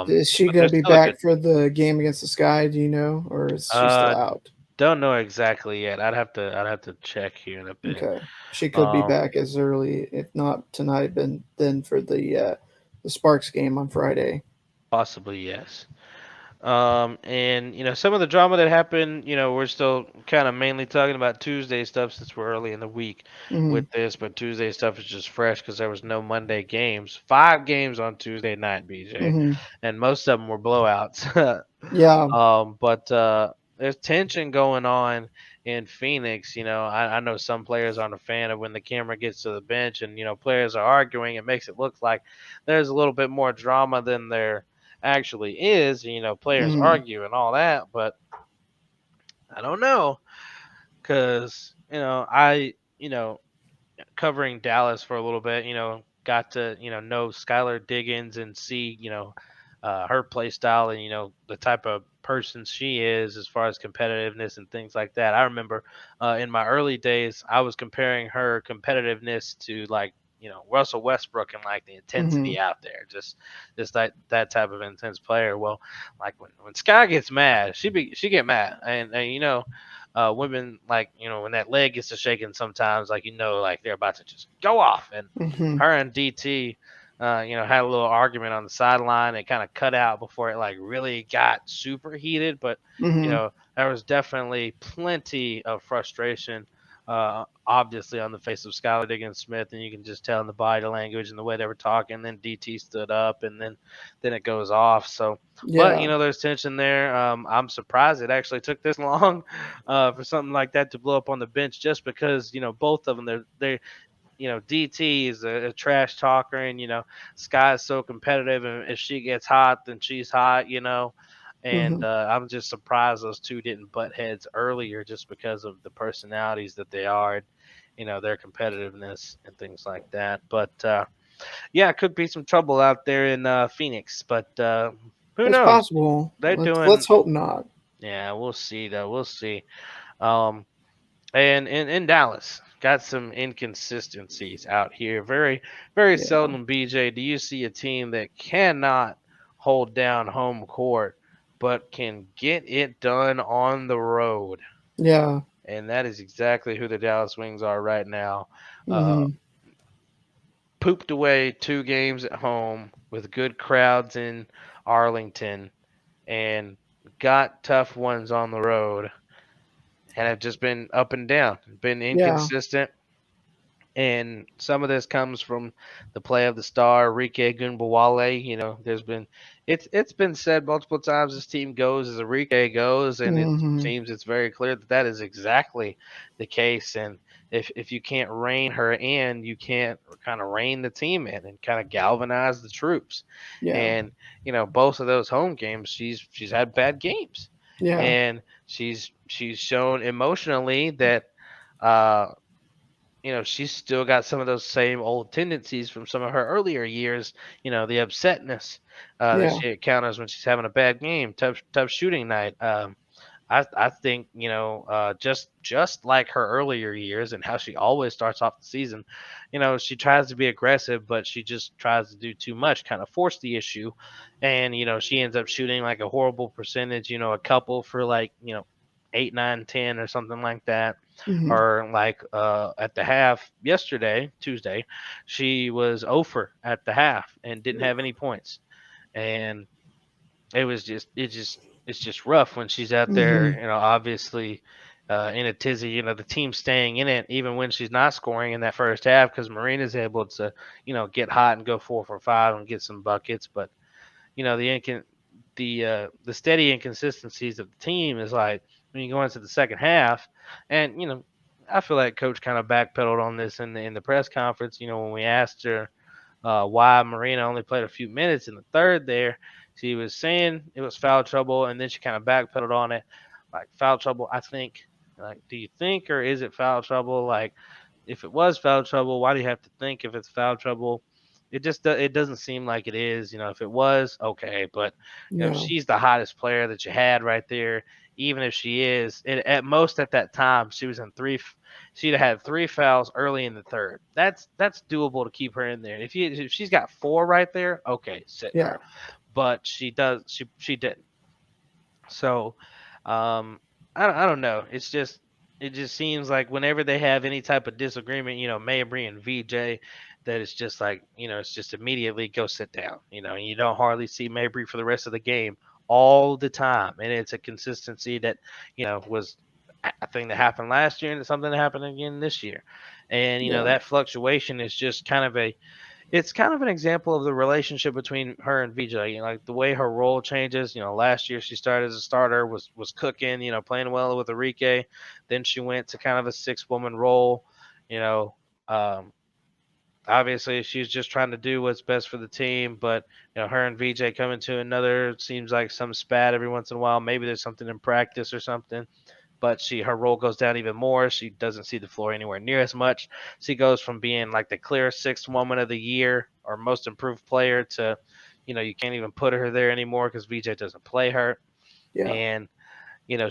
Is she But gonna they're be still a good. back for the game against the Sky? Do you know, or is she still Uh, out? don't know exactly yet. I'd have to check here in a bit. Okay, she could be Um, back as early, if not tonight, then for the Sparks game on Friday. Possibly yes. And some of the drama that happened, we're still kind of mainly talking about Tuesday stuff since we're early in the week Hmm. with this, but Tuesday stuff is just fresh because there was no Monday games. 5 games on Tuesday night, BJ, Hmm. and most of them were blowouts. Yeah. But there's tension going on in Phoenix. I know some players aren't a fan of when the camera gets to the bench and players are arguing. It makes it look like there's a little bit more drama than there actually is. Players Hmm. argue and all that, but I don't know because covering Dallas for a little bit, got to, know Skylar Diggins and see, her play style and, the type of person she is as far as competitiveness and things like that. I remember in my early days, I was comparing her competitiveness to like, Russell Westbrook and like the Hmm. intensity out there, just that type of intense player. Well, like when Sky gets mad, she get mad, and women like when that leg gets to shaking sometimes, like like they're about to just go off. And Hmm. her and DT, had a little argument on the sideline. It kind of cut out before it like really got super heated, but Hmm. there was definitely plenty of frustration. Obviously on the face of Skylar Diggins Smith, and you can just tell in the body language and the way they were talking. Then DT stood up, and then it goes off. So, but Yeah. there's tension there. I'm surprised it actually took this long for something like that to blow up on the bench, just because both of them they DT is a trash talker, and Sky is so competitive, and if she gets hot, then she's hot, Hmm. and I'm just surprised those two didn't butt heads earlier, just because of the personalities that they are, and, their competitiveness and things like that. But yeah, it could be some trouble out there in Phoenix, but who It's knows? possible. They're Let's doing. hope not. Yeah, we'll see though. We'll see. Um, and in Dallas, got some inconsistencies out here. Very, very Yeah. seldom, BJ, do you see a team that cannot hold down home court, but can get it done on the road. Yeah. And that is exactly who the Dallas Wings are right now. Uh, Hmm. Pooped away 2 games at home with good crowds in Arlington, and got tough ones on the road, and have just been up and down, been Yeah. inconsistent. And some of this comes from the play of the star Enrique Gunbowale. There's been it's been said multiple times this team goes as Enrique goes, and it Hmm. seems it's very clear that that is exactly the case. And if you can't rein her in, you can't kind of rein the team in and kind of galvanize the troops. Yeah. And both of those home games, she's had bad games, Yeah. and she's shown emotionally that. Uh, she's still got some of those same old tendencies from some of her earlier years. The upsetness that Yeah. she encounters when she's having a bad game, tough shooting night. I think just like her earlier years and how she always starts off the season. She tries to be aggressive, but she just tries to do too much, kind of force the issue, and she ends up shooting like a horrible percentage. A couple for like 8, 9, 10 or something like that. Hmm. Or like at the half yesterday, Tuesday, she was over at the half and didn't have any points. And it was it's just rough when she's out there, Hmm. obviously in a tizzy. The team staying in it even when she's not scoring in that first half, because Marina's able to get hot and go 4 for 5 and get some buckets. But the steady inconsistencies of the team is like when you go into the second half, and I feel like coach kind of backpedaled on this in the press conference. When we asked her why Marina only played a few minutes in the third there. She was saying it was foul trouble, and then she kind of backpedaled on it. Like, foul trouble, I think. Like, do you think, or is it foul trouble? Like, if it was foul trouble, why do you have to think if it's foul trouble? it doesn't seem like it is. If it was, okay, but if No. she's the hottest player that you had right there, even if she is, at most at that time she was in she'd have had 3 fouls early in the third. That's doable to keep her in there. If she's got 4 right there, okay, sit Yeah. her. But she didn't. So, I don't know. It just seems like whenever they have any type of disagreement, Mabry and VJ, that it's just like it's just immediately go sit down. And you don't hardly see Mabry for the rest of the game all the time, and it's a consistency that was a thing that happened last year and it's something that happened again this year, and Yeah. that fluctuation is just kind of it's kind of an example of the relationship between her and VJ. Like the way her role changes. Last year she started as a starter, was cooking, playing well with Enrique. Then she went to kind of a 6-woman role. You know, um, obviously she's just trying to do what's best for the team. But her and VJ coming to another seems like some spat every once in a while. Maybe there's something in practice or something, but her role goes down even more. She doesn't see the floor anywhere near as much. She goes from being like the clear 6th woman of the year or most improved player to, you can't even put her there anymore because VJ doesn't play her. Yeah. And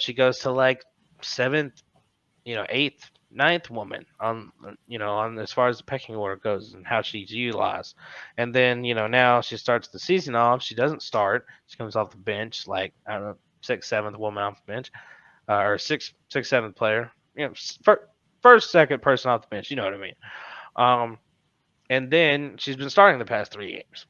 she goes to like 7th, 8th, 9th woman on on as far as the pecking order goes and how she's utilized. And then now she starts the season off. She doesn't start. She comes off the bench like I don't know 6th, 7th woman off the bench, or six, 7th player. First, second person off the bench. You know what I mean? Um, and then she's been starting the past 3 games.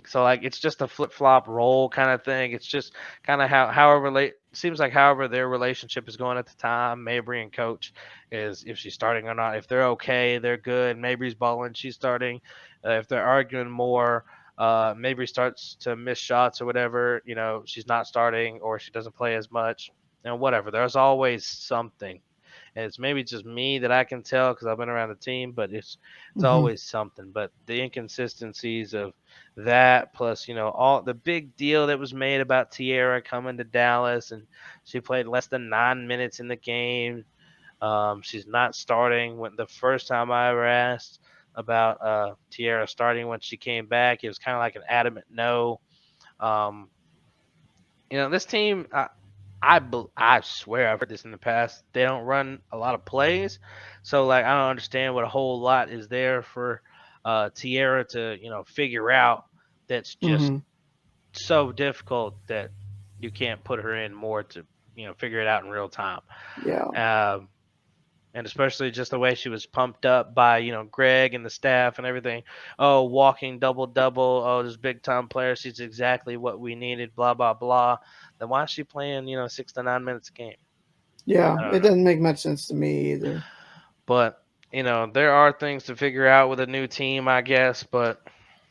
So like it's just a flip flop role kind of thing. It's just kind of however seems like however their relationship is going at the time. Mabry and coach is if she's starting or not. If they're okay, they're good. Mabry's balling, she's starting. If they're arguing more, Mabry starts to miss shots or whatever. She's not starting or she doesn't play as much. And whatever. There's always something, and it's maybe just me that I can tell because I've been around the team, but it's Hmm. always something. But the inconsistencies of that, plus all the big deal that was made about Tierra coming to Dallas, and she played less than 9 minutes in the game. She's not starting. When the first time I ever asked about Tierra starting when she came back, it was kind of like an adamant no. Um, this team, I swear I've heard this in the past. They don't run a lot of plays, so like I don't understand what a whole lot is there for Tierra to figure out. That's just Hmm. so difficult that you can't put her in more to figure it out in real time. Yeah. Um, and especially just the way she was pumped up by Greg and the staff and everything. Oh, walking double double. Oh, this big time player. She's exactly what we needed. Blah blah blah. Then why is she playing 6 to 9 minutes a game? Yeah. I It don't know. doesn't make much sense to me either. But there are things to figure out with a new team, I guess. But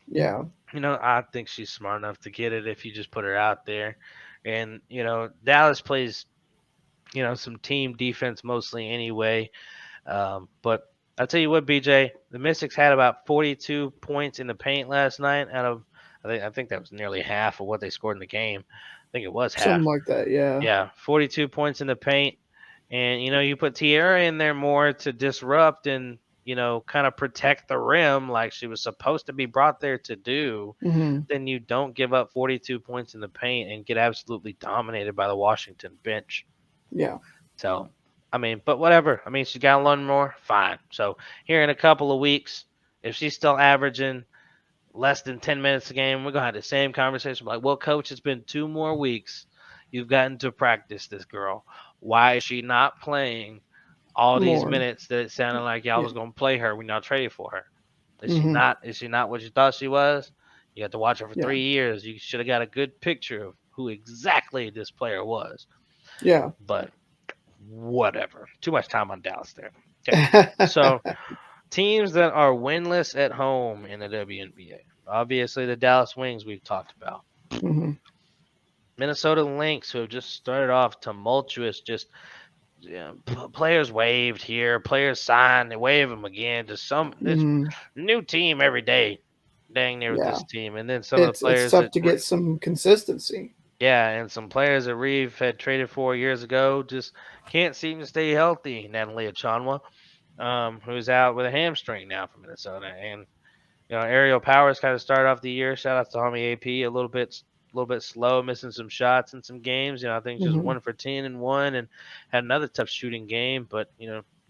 Yeah. I think she's smart enough to get it if you just put her out there. And Dallas plays some team defense mostly anyway. But I'll tell you what, BJ, the Mystics had about 42 points in the paint last night out of I think that was nearly half of what they scored in the game. I think it was Something half. like that. Yeah. Yeah, 42 points in the paint. And you put Tierra in there more to disrupt and kind of protect the rim like she was supposed to be brought there to do, Hmm. then you don't give up 42 points in the paint and get absolutely dominated by the Washington bench. Yeah. So, I mean, but whatever. I mean, she's got to learn more. Fine. So, here in a couple of weeks, if she's still averaging less than 10 minutes a game, we're going to have the same conversation. Like, well, coach, it's been 2 more weeks. You've gotten to practice this girl. Why is she not playing all these More. minutes that it sounded like y'all Yeah. was going to play her when y'all traded for her? Is she Hmm. not? Is she not what you thought she was? You got to watch her for Yeah. 3 years. You should have got a good picture of who exactly this player was. Yeah. But whatever. Too much time on Dallas there. Okay. So teams that are winless at home in the WNBA. Obviously, the Dallas Wings we've talked about. Hmm. Minnesota Lynx, who have just started off tumultuous, just players waived here, players signed, they waive them again. Just this Hmm. new team every day, dang near with Yeah. this team. And then some of the It's players tough that, to get some consistency. yeah, and some players that Reeve had traded for years ago just can't seem to stay healthy. Natalia Chanwa, who's out with a hamstring now for Minnesota. And Aerial Powers kind of started off the year. Shout out to homie AP, a little bit slow, missing some shots in some games. I think she was Hmm. 1 for 10 and one, and had another tough shooting game. But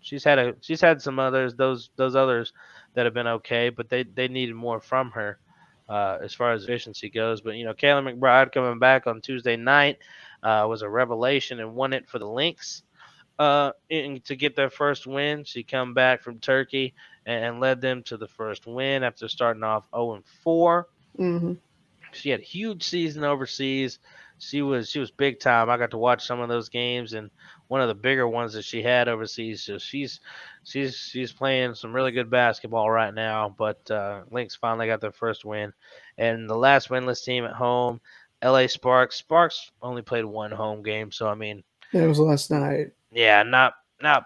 she's had some others, those others that have been okay, but they needed more from her as far as efficiency goes. But Kayla McBride coming back on Tuesday night was a revelation and won it for the Lynx to get their first win. She come back from Turkey and led them to the first win after starting off 0-4. Hmm. She had a huge season overseas. She was big time. I got to watch some of those games and one of the bigger ones that she had overseas. So she's playing some really good basketball right now. But Lynx finally got their first win, and the last winless team at home, LA Sparks. Sparks only played one home game, so I mean, It was last night. yeah, not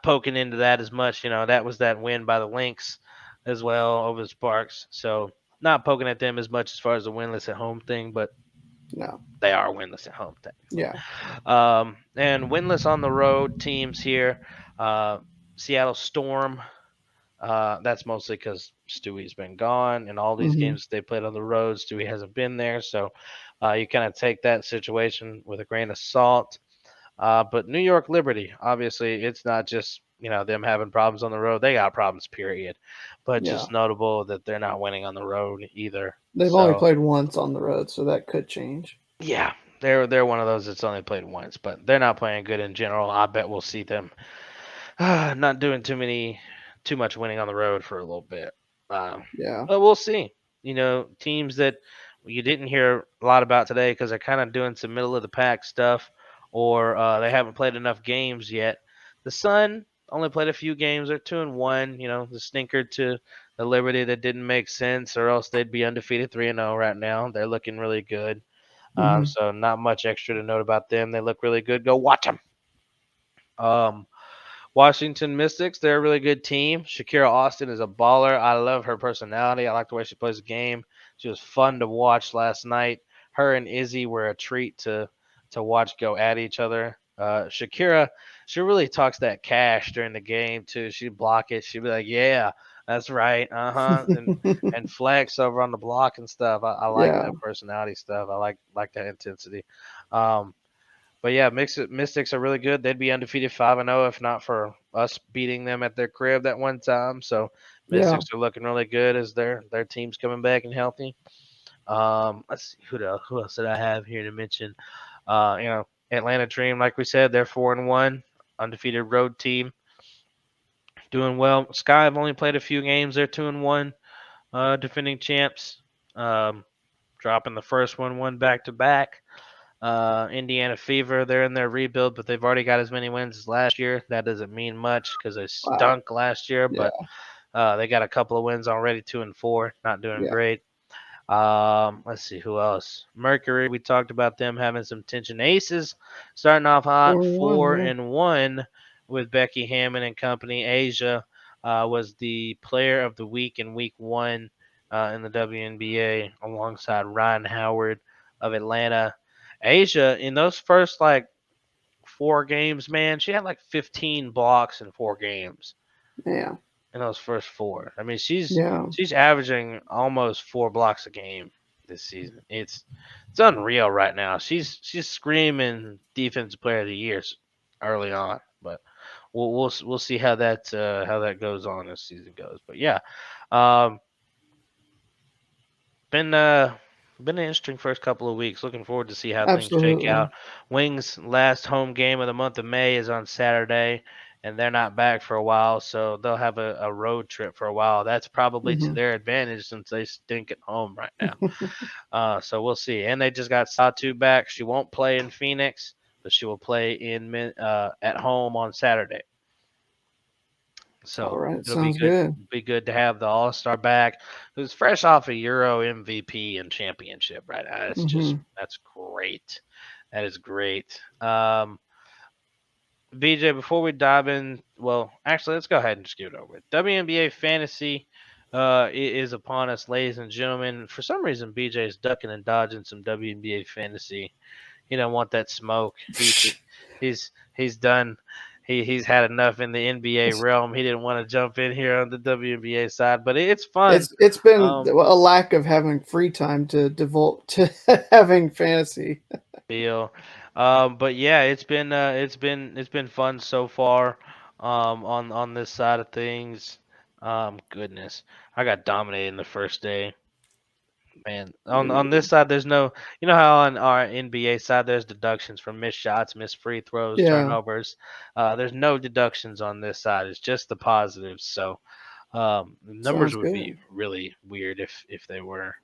poking into that as much. That was that win by the Lynx as well over the Sparks. So not poking at them as much as far as the winless at home thing, but No. they are winless at home technically. Yeah. And winless on the road teams here. Uh, Seattle Storm. That's mostly because Stewie's been gone, and all these Hmm. games they played on the road, Stewie hasn't been there. So you kind of take that situation with a grain of salt. But New York Liberty, obviously, it's not just them having problems on the road. They got problems, period. But Yeah. just notable that they're not winning on the road either. They've only So played once on the road, so that could change. yeah, they're one of those that's only played once, but they're not playing good in general. I bet we'll see them not doing too much winning on the road for a little bit. Uh, Yeah. but we'll see. Teams that you didn't hear a lot about today because they're kind of doing some middle of the pack stuff, or they haven't played enough games yet. The Sun only played a few games. They're 2-1. The stinker to the Liberty that didn't make sense, or else they'd be undefeated 3-0 right now. They're looking really good. Hmm. So not much extra to note about them. They look really good. Go watch them. Um, Washington Mystics, they're a really good team. Shakira Austin is a baller. I love her personality. I like the way she plays the game. She was fun to watch last night. Her and Izzy were a treat to watch go at each other. Shakira, she really talks that cash during the game too. She'd block it. She'd be like, "Yeah, that's right, and flex over on the block and stuff. I like Yeah. that personality stuff. I like that intensity. Um, but yeah, Mystics are really good. They'd be undefeated 5-0 if not for us beating them at their crib that one time. So Yeah. Mystics are looking really good as their team's coming back and healthy. Let's see who else did I have here to mention? Atlanta Dream, like we said, they're 4-1, undefeated road team, doing well. Sky have only played a few games. They're 2-1, defending champs. Um, Dropping the first one back to back. Indiana Fever, they're in their rebuild, but they've already got as many wins as last year. That doesn't mean much because they Wow. stunk last year, Yeah. but they got a couple of wins already, 2-4, not doing Yeah. great. Let's see who else. Mercury, we talked about them having some tension. Aces starting off hot, 4-1. four Yeah. and one with Becky Hammond and company. Asia was the player of the week in week one in the WNBA alongside Ryan Howard of Atlanta. Asia in those first like 4 games, man, she had like 15 blocks in 4 games Yeah. in those first four. I mean, she's Yeah. she's averaging almost 4 blocks a game this season. It's unreal right now. She's screaming defensive player of the year early on, but we'll see how that goes on as season goes. But yeah, um, been uh been an interesting first couple of weeks. Looking forward to see how things shake Absolutely. out. Wings' last home game of the month of May is on Saturday, and they're not back for a while, so they'll have a road trip for a while. That's probably to Hmm. their advantage since they stink at home right now. So we'll see. And they just got Satu back. She won't play in Phoenix, but she will play at home on Saturday. All So right. it'll be Sounds good. good. Be good to have the All Star back, who's fresh off a Euro MVP and championship right now. Hmm. That's great. That is great. BJ, before we dive in, well, actually, let's go ahead and just get it over with. WNBA Fantasy is upon us, ladies and gentlemen. For some reason, BJ is ducking and dodging some WNBA Fantasy. He don't want that smoke. He's done. he's had enough in the NBA realm. He didn't want to jump in here on the WNBA side, but it's fun. It's been Um, a lack of having free time to devote to having fantasy. Feel, but yeah, it's been fun so far. On this side of things, goodness, I got dominated in the first day. Man, on this Ooh. side, there's no, you know how on our NBA side, there's deductions from missed shots, missed free throws, Yeah, turnovers. There's no deductions on this side. It's just the positives. So, numbers sounds would be good. really weird if they were.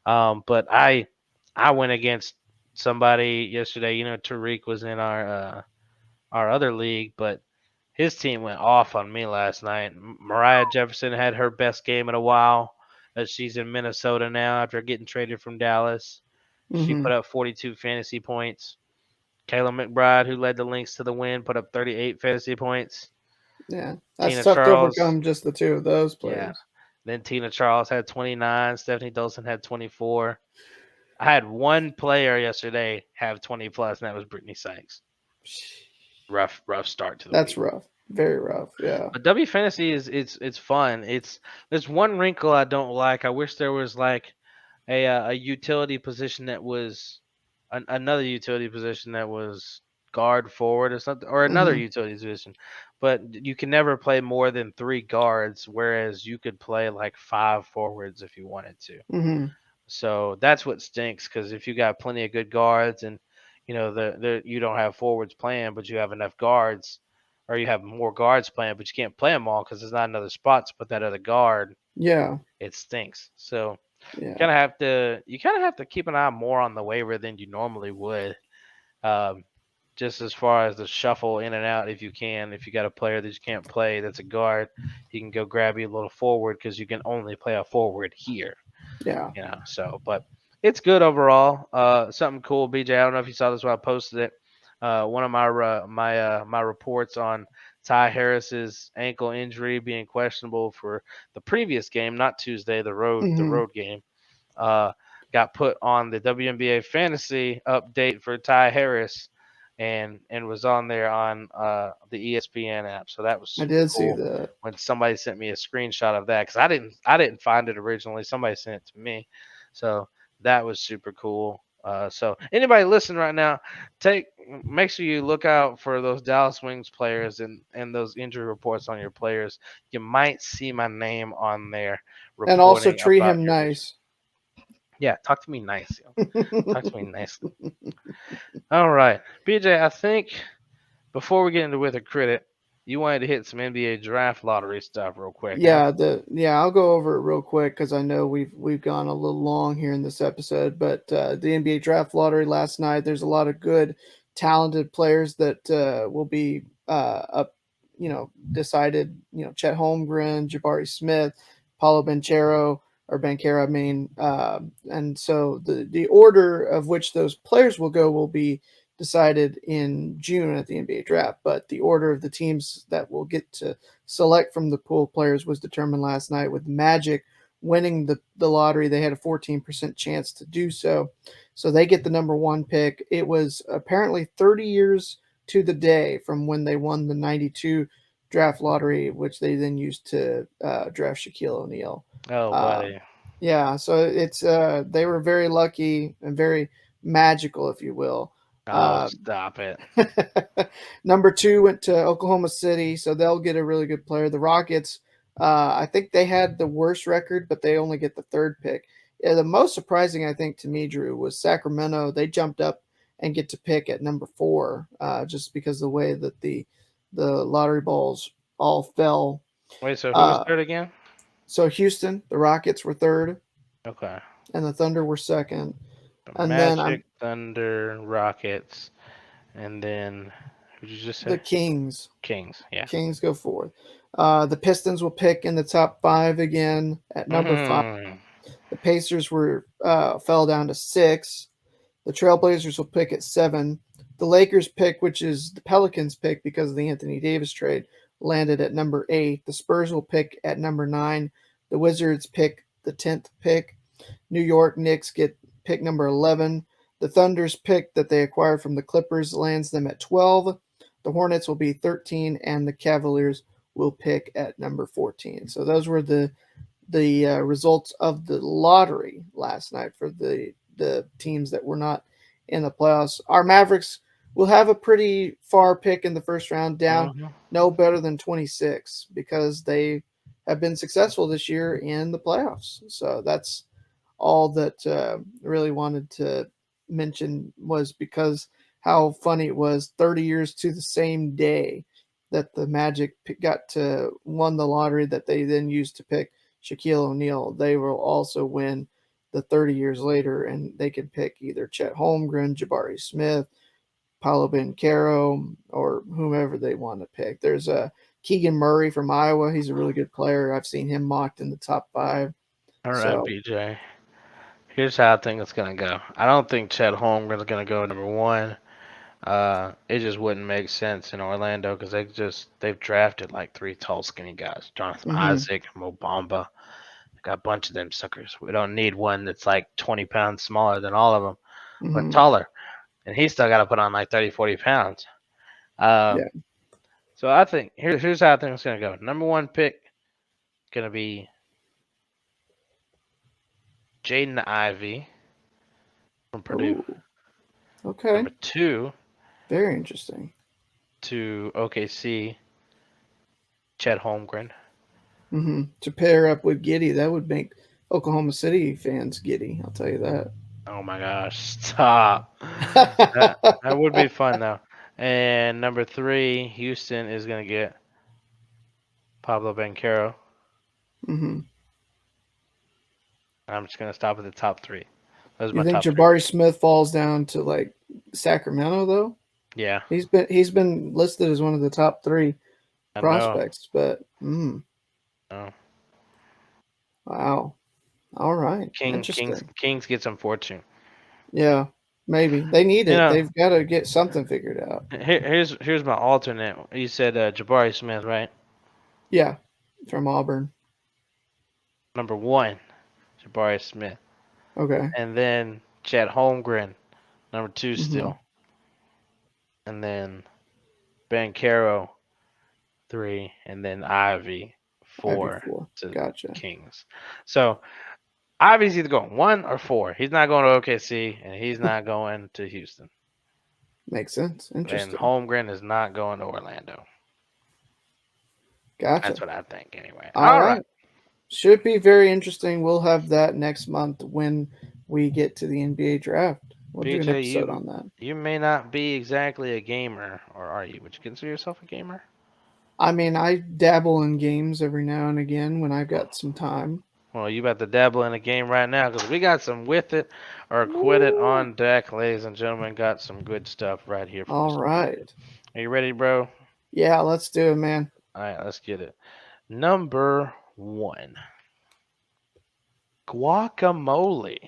But I went against somebody yesterday. You know, Tariq was in our other league, but his team went off on me last night. Mariah Jefferson had her best game in a while. She's in Minnesota now after getting traded from Dallas. She Hmm. put up 42 fantasy points. Kayla McBride, who led the Lynx to the win, put up 38 fantasy points. Yeah, that's Tina tough to Charles, overcome. Just the two of those yeah. players. Then Tina Charles had 29. Stephanie Dolson had 24. I had one player yesterday have 20 plus, and that was Brittney Sykes. Rough start to the That's week. rough. Very rough. Yeah. But W Fantasy is it's fun. There's one wrinkle I don't like. I wish there was like a utility position that was another utility position that was guard forward or something, or another Hmm. utility position. But you can never play more than three guards, whereas you could play like five forwards if you wanted to. Hmm. So that's what stinks because if you got plenty of good guards and you don't have forwards playing, but you have enough guards, or you have more guards playing, but you can't play them all because there's not another spot to put that other guard. Yeah. It stinks. So Yeah. you kind of have to keep an eye more on the waiver than you normally would. Um, just as far as the shuffle in and out, if you can, if you got a player that you can't play that's a guard, you can go grab you a little forward because you can only play a forward here. Yeah. So but it's good overall. Something cool, BJ. I don't know if you saw this when I posted it. One of my reports on Ty Harris's ankle injury being questionable for the previous game, not Tuesday, the Hmm. road game. Uh, got put on the WNBA Fantasy update for Ty Harris, and was on there on the ESPN app. So that was I super did see cool that. when somebody sent me a screenshot of that because I didn't find it originally. Somebody sent it to me, so that was super cool. So anybody listening right now, make sure you look out for those Dallas Wings players and those injury reports on your players. You might see my name on there And also reporting treat about him your injury. nice. Yeah, talk to me nice. Talk to me nicely. All right, BJ. I think before we get into with a credit, you wanted to hit some NBA draft lottery stuff real quick, huh? I'll go over it real quick because I know we've gone a little long here in this episode. But the NBA draft lottery last night, there's a lot of good, talented players that will be up, decided. Chet Holmgren, Jabari Smith, Paulo Banchero or Banchero, I mean, and so the order of which those players will go will be decided in June at the NBA draft. But the order of the teams that will get to select from the pool of players was determined last night with Magic winning the lottery. They had a 14% chance to do so. So they get the number one pick. It was apparently 30 years to the day from when they won the 92 draft lottery, which they then used to draft Shaquille O'Neal. Oh, Uh, buddy. yeah, so it's they were very lucky and very magical, if you will. Oh, Uh, stop it. Number two went to Oklahoma City, so they'll get a really good player. The Rockets, I think they had the worst record, but they only get the third pick. Yeah, the most surprising, I think, to me, Drew, was Sacramento. They jumped up and get to pick at number four, just because of the way that the lottery balls all fell. Wait, so who was Uh, third again? so Houston, the Rockets were third, Okay. and the Thunder were second. The And then Magic, Thunder, Rockets, and then who did you just the say? Kings. Kings. Yeah. Kings go fourth. The Pistons will pick in the top five again at number five. Mm-hmm. The Pacers were fell down to six. The Trailblazers will pick at seven. The Lakers pick, which is the Pelicans pick because of the Anthony Davis trade, landed at number eight. The Spurs will pick at number nine. The Wizards pick the 10th pick. New York Knicks get pick number 11. The Thunder's pick that they acquired from the Clippers lands them at 12. the Hornets will be 13, and the Cavaliers will pick at number 14. So those were the results of the lottery last night for the teams that were not in the playoffs. Our Mavericks will have a pretty far pick in the first round, down Mm-hmm. no better than 26 because they have been successful this year in the playoffs. So that's all that really wanted to mention was because how funny it was 30 years to the same day that the Magic got to won the lottery that they then used to pick Shaquille O'Neal. They will also win the 30 years later, and they can pick either Chet Holmgren, Jabari Smith, Paolo Banchero, or whomever they want to pick. There's a Keegan Murray from Iowa. He's a really good player. I've seen him mocked in the top 5. All right, So, BJ. Here's how I think it's gonna go. I don't think Chet Holmgren's gonna go number one. It just wouldn't make sense in Orlando because they've drafted like three tall, skinny guys: Jonathan mm-hmm, Isaac, Mo Bamba. Got a bunch of them suckers. We don't need one that's like 20 pounds smaller than all of them, but mm-hmm, taller. And he's still got to put on like 30, 40 pounds. yeah. Um, so I think here's how I think it's gonna go. Number one pick gonna be Jaden Ivey from Purdue. Oh, okay. Number two Very interesting. to OKC, Chet Holmgren. Mm-hmm. To pair up with Giddy, that would make Oklahoma City fans giddy. I'll tell you that. Oh my gosh, stop. That would be fun though. And number three, Houston is gonna get Pablo Banchero. mm-hmm. I'm just gonna stop at the top three. Those are You my think top three Jabari picks. Smith falls down to like Sacramento though? Yeah, He's been listed as one of the top 3 I know. prospects, but No. wow. All right, Kings interesting. Kings get some fortune. Yeah, maybe they need You it. know, They've got to get something figured out. here's my alternate. You said Jabari Smith, right? Yeah, from Auburn. Number one, Jabari Smith, Okay. and then Chad Holmgren, number two Mm-hmm. still, and then Banchero, three, and then Ivy, Ivy four 4. to Gotcha. Kings. So Ivy's either going one or four. He's not going to OKC, and he's not going to Houston. Makes sense. And Interesting. Holmgren is not going to Orlando. That's Gotcha. what I think, anyway. All All right, right. Should be very interesting. We'll have that next month when we get to the NBA draft. We'll do an BJ, episode you on that. you may not be exactly a gamer, or are you? Would you consider yourself a gamer? I mean, I dabble in games every now and again when I've got some time. Well, you about to dabble in a game right now because we got some with it or quit it Woo! on deck, ladies and gentlemen. Got some good stuff right here from All Mr. BJ. right. Are you ready, bro? Yeah, let's do it, man. All right, let's get it. Number one, guacamole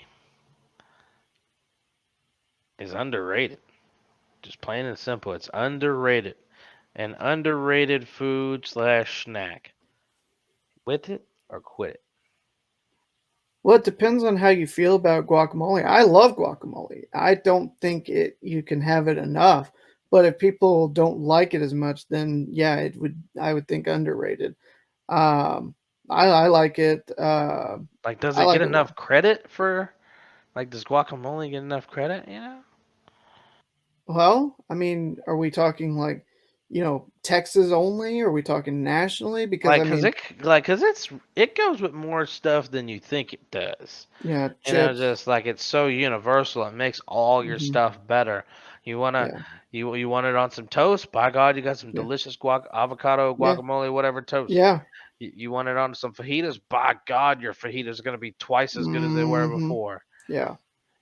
is underrated. Just plain and simple, it's underrated. An underrated food slash snack. With it or quit it. Well, it depends on how you feel about guacamole. I love guacamole. I don't think it you can have it enough. But if people don't like it as much, then yeah, it would. I would think underrated. Um, I like it. Like, does I it get like it raw. enough credit for? Like, does guacamole get enough credit? Well, I mean, are we talking like, Texas only? Or are we talking nationally? Because I mean, Cause it goes with more stuff than you think it does. yeah, chips. Just like it's so universal, it makes all your Hmm. stuff better. You wanna Yeah, you want it on some toast? By God, you got some yeah, delicious avocado, yeah, guacamole, whatever toast. yeah. You want it on some fajitas? By God, your fajitas are gonna be twice as good as they were Hmm. before. Yeah,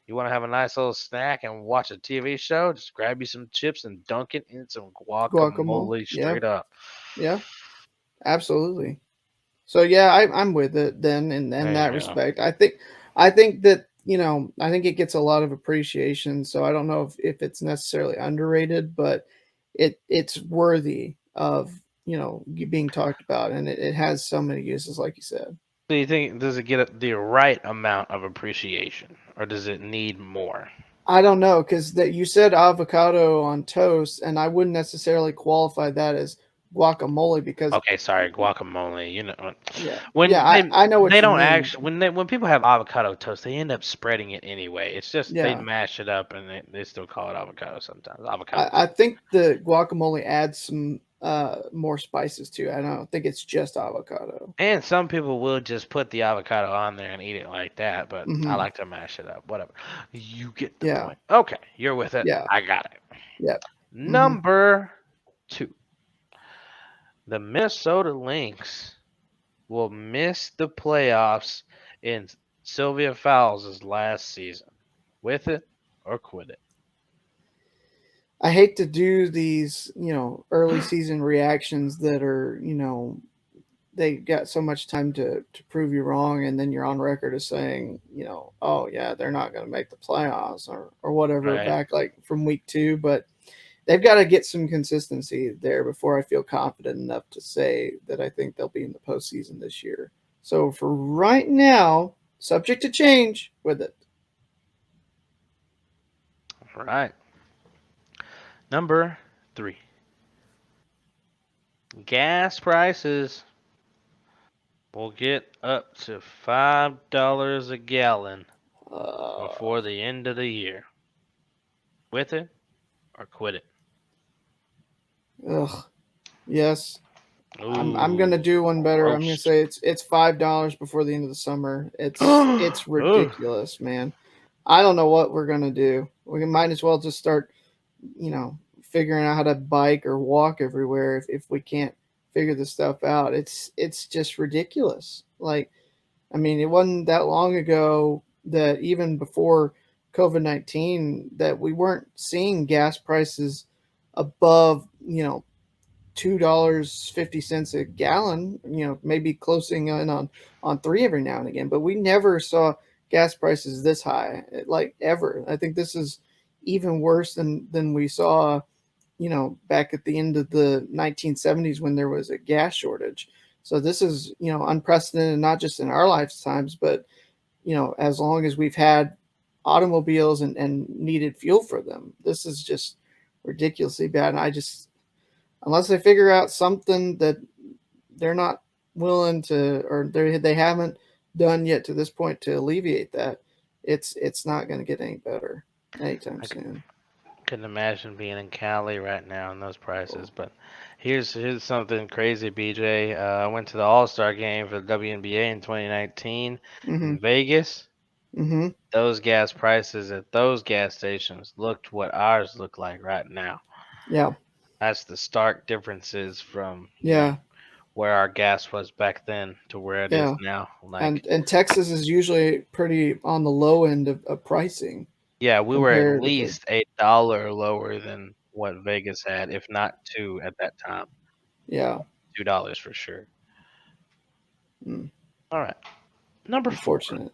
You want to have a nice little snack and watch a TV show? Just grab you some chips and dunk it in some guacamole. guacamole Yeah, straight up. yeah, absolutely. So yeah, I'm with it then in There you that go. respect. I think that I think it gets a lot of appreciation. So I don't know if it's necessarily underrated, but it's worthy of being talked about, and it has so many uses, like you said. Do you think does it get the right amount of appreciation, or does it need more? I don't know because that you said avocado on toast, and I wouldn't necessarily qualify that as guacamole because Okay, sorry, guacamole. yeah, yeah, When I know what they you don't mean. actually when people have avocado toast, they end up spreading it anyway. It's just they Yeah, mash it up and they still call it avocado sometimes. Avocado I toast. think the guacamole adds some more spices too. I don't think it's just avocado. And some people will just put the avocado on there and eat it like that, but I Hmm. like to mash it up. Whatever. You get the Yeah, point. Okay, you're with it. yeah, I got it. yeah. Hmm. Number 2. The Minnesota Lynx will miss the playoffs in Sylvia Fowles' last season. With it or quit it. I hate to do these, early season reactions that are, they got so much time to prove you wrong, and then you're on record as saying, oh yeah, they're not going to make the playoffs or whatever Right. back like from week 2, but they've got to get some consistency there before I feel confident enough to say that I think they'll be in the postseason this year. So for right now, subject to change with it. All right. Number 3. Gas prices will get up to $5 a gallon Uh, before the end of the year. With it or quit it. ugh, yes, I'm gonna Ooh, do one better. I'm gonna roast. say it's $5 before the end of the summer. It's Ooh, ridiculous, man. I don't know what we're gonna do. We might as well just start, figuring out how to bike or walk everywhere if we can't figure this stuff out. It's just ridiculous. Like, I mean, it wasn't that long ago that even before COVID-19 that we weren't seeing gas prices above, $2.50 a gallon, maybe closing in on three every now and again, but we never saw gas prices this high, like ever. I think this is even worse than we saw, back at the end of the 1970s when there was a gas shortage. So this is, unprecedented, not just in our lifetimes, but as long as we've had automobiles and needed fuel for them. This is just ridiculously bad. And I just, unless they figure out something that they're not willing to, or they haven't done yet to this point to alleviate that, it's not going to get any better anytime I soon. couldn't imagine being in Cali right now and those Oh. prices. But here's something crazy, BJ. I went to the All Star game for the WNBA in 2019 Mm-hmm. in Vegas. Mm-hmm. Those gas prices at those gas stations looked what ours look like right now. Yeah. That's the stark differences from, Yeah. where our gas was back then to where it is Yeah. now. And Like, and Texas is usually pretty on the low end of pricing yeah, we were at comparatively. least $8 lower than what Vegas had, if not two at that time. Yeah. $2 for sure. Mm, All right. Number 4. unfortunate.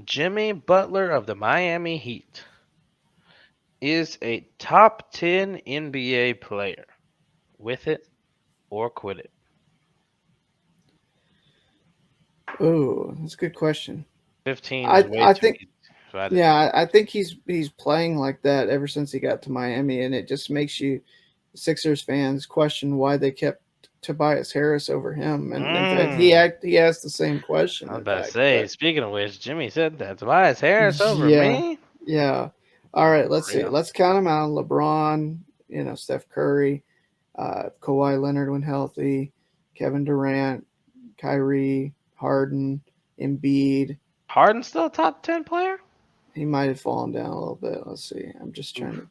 Jimmy Butler of the Miami Heat is a top 10 NBA player. With it or quit it. Oh, that's a good question. 15 is I way I too think easy. So I didn't. Yeah, I think he's playing like that ever since he got to Miami, and it just makes you Sixers fans question why they kept Tobias Harris over him. And in fact, Mm, he asked the same question. I was In about to fact, say, but speaking of which, Jimmy said that. Tobias Harris over yeah, me? yeah. All right, let's see. Real. Let's count them out. LeBron, Steph Curry, Kawhi Leonard when healthy, Kevin Durant, Kyrie, Harden, Embiid. Harden still a top 10 player? He might have fallen down a little bit. Let's see. I'm just trying to Oof.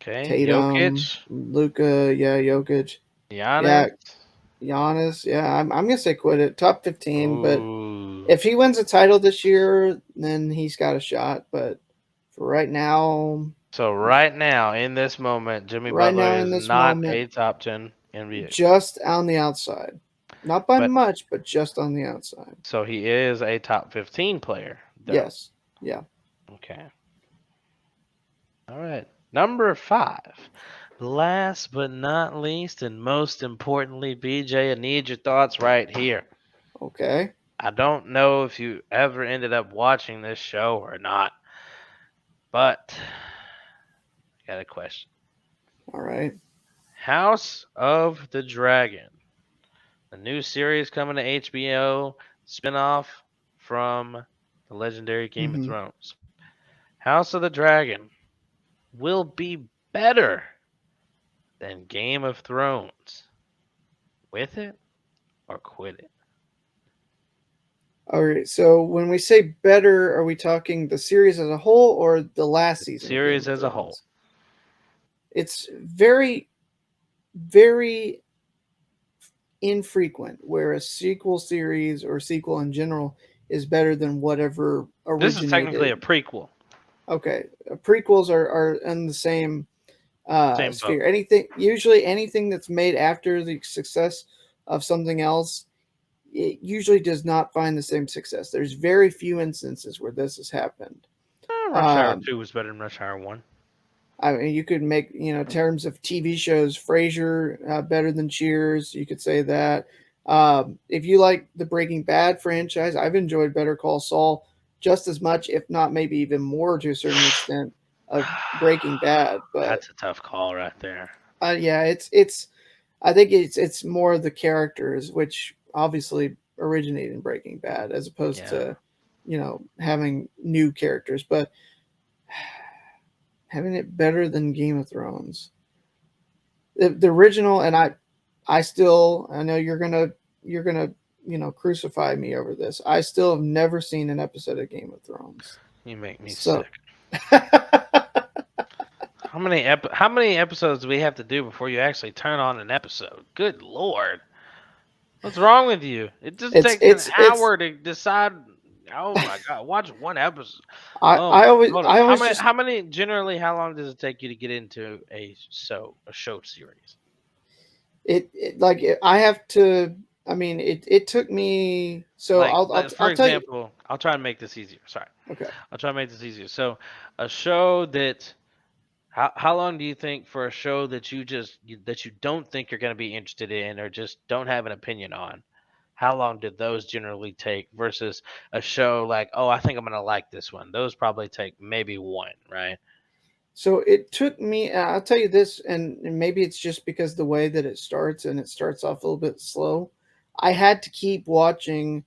Okay. Tatum, Jokic, Luca, yeah, Jokic, Giannis. yeah, Giannis, yeah. I'm gonna say quit it. Top 15, but Ooh. if he wins a title this year, then he's got a shot. But for So right now, in this moment, Jimmy right Butler now in is this not moment, a top 10 NBA player. just on the outside, not by But much, but just on the outside. so he is a top 15 player, though. Yes, yeah, Okay. All right. Number 5. Last but not least, and most importantly, BJ, I need your thoughts right here. okay. I don't know if you ever ended up watching this show or not, but I got a question. All right. House of the Dragon, the new series coming to HBO, spinoff from the legendary Game of Mm-hmm. Thrones. House of the Dragon will be better than Game of Thrones. With it or quit it? All right. So when we say better, are we talking the series as a whole or the last The season of Game series of as a whole. Thrones? It's very, very infrequent where a sequel series or sequel in general is better than whatever This is technically a originated. prequel. Okay, prequels are in the same Same boat. sphere. Usually anything that's made after the success of something else, it usually does not find the same success. There's very few instances where this has happened. Rush Hour Um, 2 was better than Rush Hour 1. I mean, you could make, terms of TV shows, Frasier better than Cheers. You could say that. If you like the Breaking Bad franchise, I've enjoyed Better Call Saul just as much, if not maybe even more to a certain extent, of Breaking Bad. But That's a tough call right there. yeah, it's. I think it's more the characters, which obviously originate in Breaking Bad, as opposed Yeah. to, having new characters. But having it better than Game of Thrones. The original, and I know you're gonna crucify me over this. I still have never seen an episode of Game of Thrones. You make me So sick. How many episodes do we have to do before you actually turn on an episode? Good lord. What's wrong with you? It just it's takes an it's it's hour to decide. Oh my god, watch one episode. I Oh I my, always hold on. I always just How many generally how long does it take you to get into a show series? I have to. I mean, it took me. So For I'll tell you. example, I'll try to make this easier. Sorry. Okay. I'll try to make this easier. So, a show that how long do you think for a show that that you don't think you're going to be interested in or just don't have an opinion on? How long did those generally take versus a show like, oh, I think I'm going to like this one? Those probably take maybe one, right? So it took me. I'll tell you this, and maybe it's just because the way that it starts, and it starts off a little bit slow. I had to keep watching,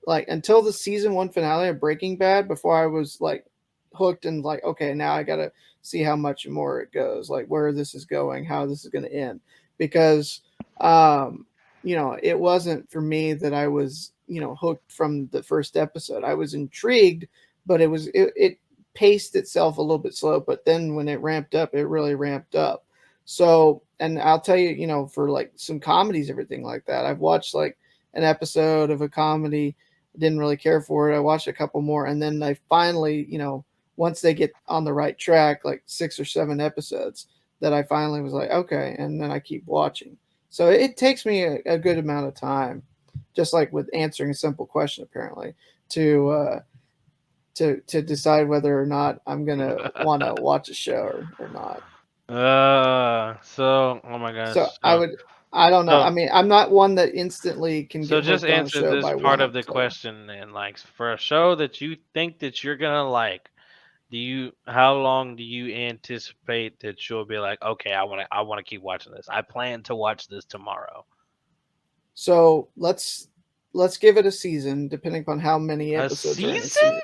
like, until the season one finale of Breaking Bad before I was like hooked and like, okay, now I gotta see how much more it goes, like where this is going, how this is gonna end, because um, it wasn't for me that I was hooked from the first episode. I was intrigued, but it paced itself a little bit slow, but then when it ramped up, it really ramped up. So, and I'll tell you, for like some comedies, everything like that, I've watched like an episode of a comedy, didn't really care for it. I watched a couple more, and then I finally, once they get on the right track, like 6 or 7 episodes, that I finally was like, okay, and then I keep watching. So it takes me a good amount of time, just like with answering a simple question, apparently, to to decide whether or not I'm gonna want to watch a show or not. Oh my So gosh. I don't know. I So mean, I'm not one that instantly can so get just hooked on a answer show this by part one of the episode. question and like for a show that you think that you're gonna like, how long do you anticipate that you'll be like, okay, I wanna keep watching this. I plan to watch this tomorrow. So let's give it a season, depending upon how many A episodes are in a season? season.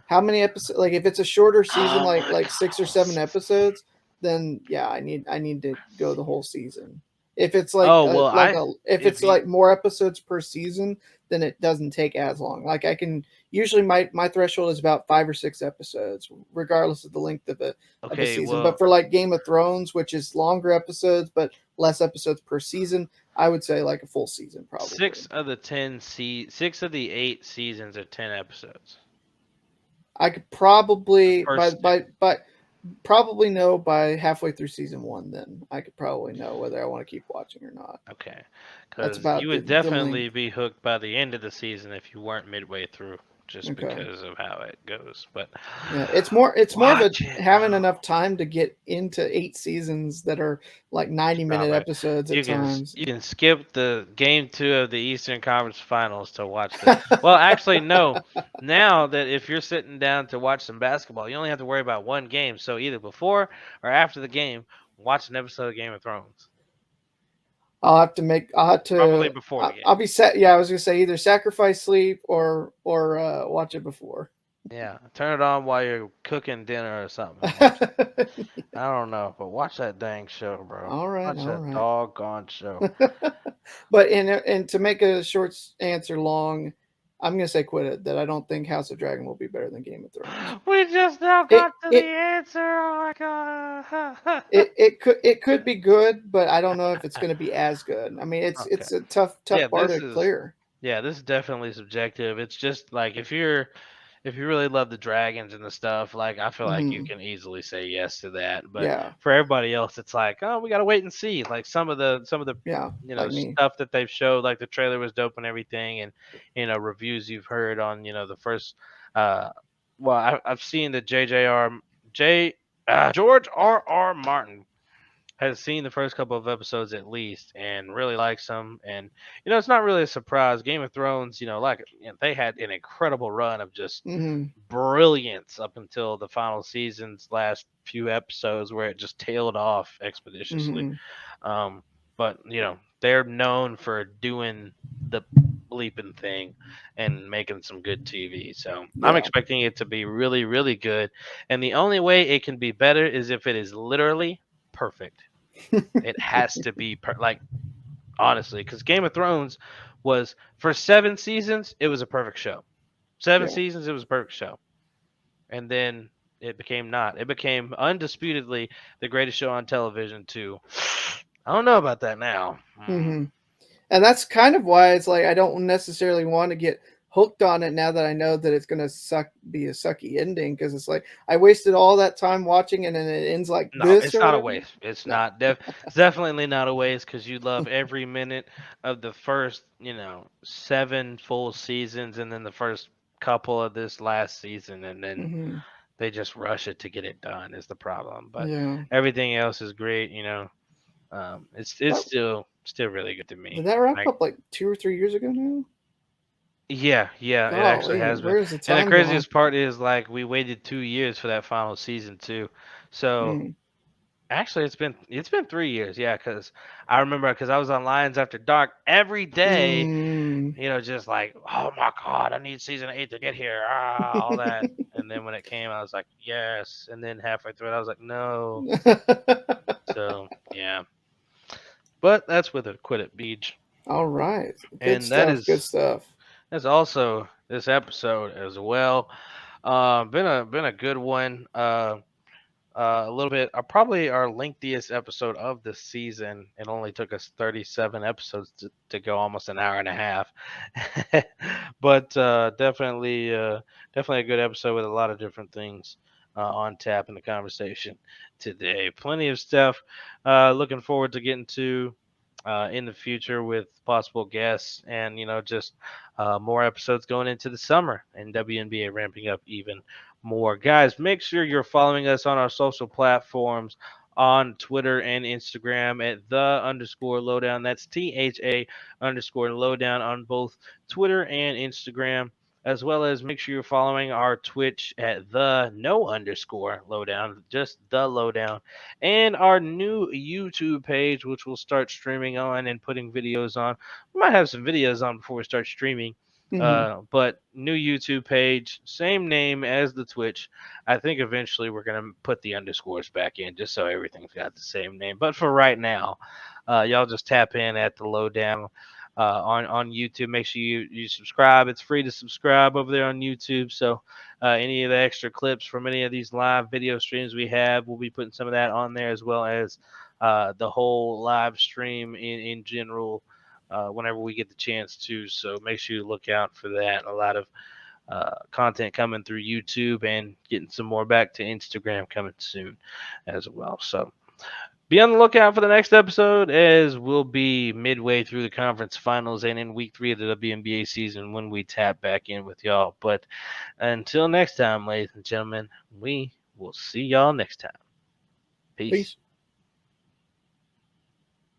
How many episodes? Like if it's a shorter season, Oh my like god, 6 or 7 episodes, then yeah, I need to go the whole season. If it's Oh well, if if it's you like more episodes per season, then it doesn't take as long. Like I can usually my threshold is about 5 or 6 episodes, regardless of the length of a okay, season. But well, for like Game of Thrones, which is longer episodes but less episodes per season, I would say like a full season probably. 6 of the 8 seasons are 10 episodes. I could The probably first two. probably know by halfway through season one. Then I could probably know whether I want to keep watching or not. Okay, That's because you about would the definitely length. be hooked by the end of the season if you weren't midway through. just Okay. because of how it goes. But Yeah, it's more of a watch it, having bro. enough time to get into 8 seasons that are like 90-minute Bro, episodes at times. you can skip the game 2 of the Eastern Conference Finals to watch the. Well, actually, no. Now that if you're sitting down to watch some basketball, you only have to worry about one game. So either before or after the game, watch an episode of Game of Thrones. I'll have Probably to before the I'll game. be set. Yeah, I was gonna say either sacrifice sleep or watch it before. Yeah, turn it on while you're cooking dinner or something and watch it. I don't know, but watch that dang show, bro. All right, Watch all that right. doggone show. But and to make a short answer long, I'm gonna say quit it. That I don't think House of Dragon will be better than Game of Thrones. We just now It got to the it answer. Oh my god. it could be good, but I don't know if it's gonna be as good. I mean, Okay. it's a tough Yeah, bar to clear. this is definitely subjective. It's just like if you really love the dragons and the stuff, like I feel like you Hmm. can easily say yes to that. But Yeah, for everybody else, it's like, oh, we gotta wait and see. Like some of the yeah, like me. stuff that they've showed, like the trailer was dope and everything, and reviews you've heard on the first. Uh, well, I've seen that J George R. Martin has seen the first couple of episodes at least and really likes them. And it's not really a surprise. Game of Thrones, they had an incredible run of just Hmm. brilliance up until the final season's last few episodes where it just tailed off expeditiously. Hmm. Um, but they're known for doing the bleeping thing and making some good TV. So I'm Yeah. expecting it to be really, really good. And the only way it can be better is if it is literally perfect. It has to be like honestly, because Game of Thrones was for 7 seasons, it was a perfect show. Seven Yeah. seasons, it was a perfect show, and then it became not. It became undisputedly the greatest show on television. Too. I don't know about that now. Hmm. And that's kind of why it's like I don't necessarily want to get hooked on it now that I know that it's gonna be a sucky ending because it's like I wasted all that time watching it and it ends like No, this it's or not a whatever. waste. It's No. not. It's definitely not a waste because you love every minute of the first, 7 full seasons, and then the first couple of this last season, and then Hmm. they just rush it to get it done is the problem. But Yeah. everything else is great. It's That still really good to did me. that wrap Like up like 2 or 3 years ago now? yeah, it actually Golly, has been. where's the And the time gone? craziest part is like we waited 2 years for that final season too. So Mm. actually it's been 3 years. Yeah, because I remember because I was on Lions After Dark every day. Mm. Just like, oh my god, I need season 8 to get here. All that. And then when it came, I was like, yes. And then halfway through it, I was like, no. So yeah, but that's with a quit it beach, All right, good and that stuff. Good is stuff. that's also this episode as well. Been a good one. A little bit, probably our lengthiest episode of the season. It only took us 37 episodes to go almost an hour and a half, but definitely a good episode with a lot of different things on tap in the conversation today. Plenty of stuff. Looking forward to getting to in the future with possible guests and just more episodes going into the summer and WNBA ramping up even more. Guys, make sure you're following us on our social platforms on Twitter and Instagram at _lowdown. That's THA_lowdown on both Twitter and Instagram. As well as make sure you're following our Twitch at _lowdown, just the lowdown, and our new YouTube page, which we'll start streaming on and putting videos on. We might have some videos on before we start streaming. Hmm. But new YouTube page, same name as the Twitch. I think eventually we're gonna put the underscores back in just so everything's got the same name. But for right now, y'all just tap in at the lowdown on YouTube. Make sure you subscribe. It's free to subscribe over there on YouTube. So any of the extra clips from any of these live video streams we have, we'll be putting some of that on there as well as the whole live stream in general whenever we get the chance to. So make sure you look out for that. A lot of content coming through YouTube and getting some more back to Instagram coming soon as well. So Be on the lookout for the next episode, as we'll be midway through the conference finals and in week 3 of the WNBA season when we tap back in with y'all. But until next time, ladies and gentlemen, we will see y'all next time. Peace. Peace.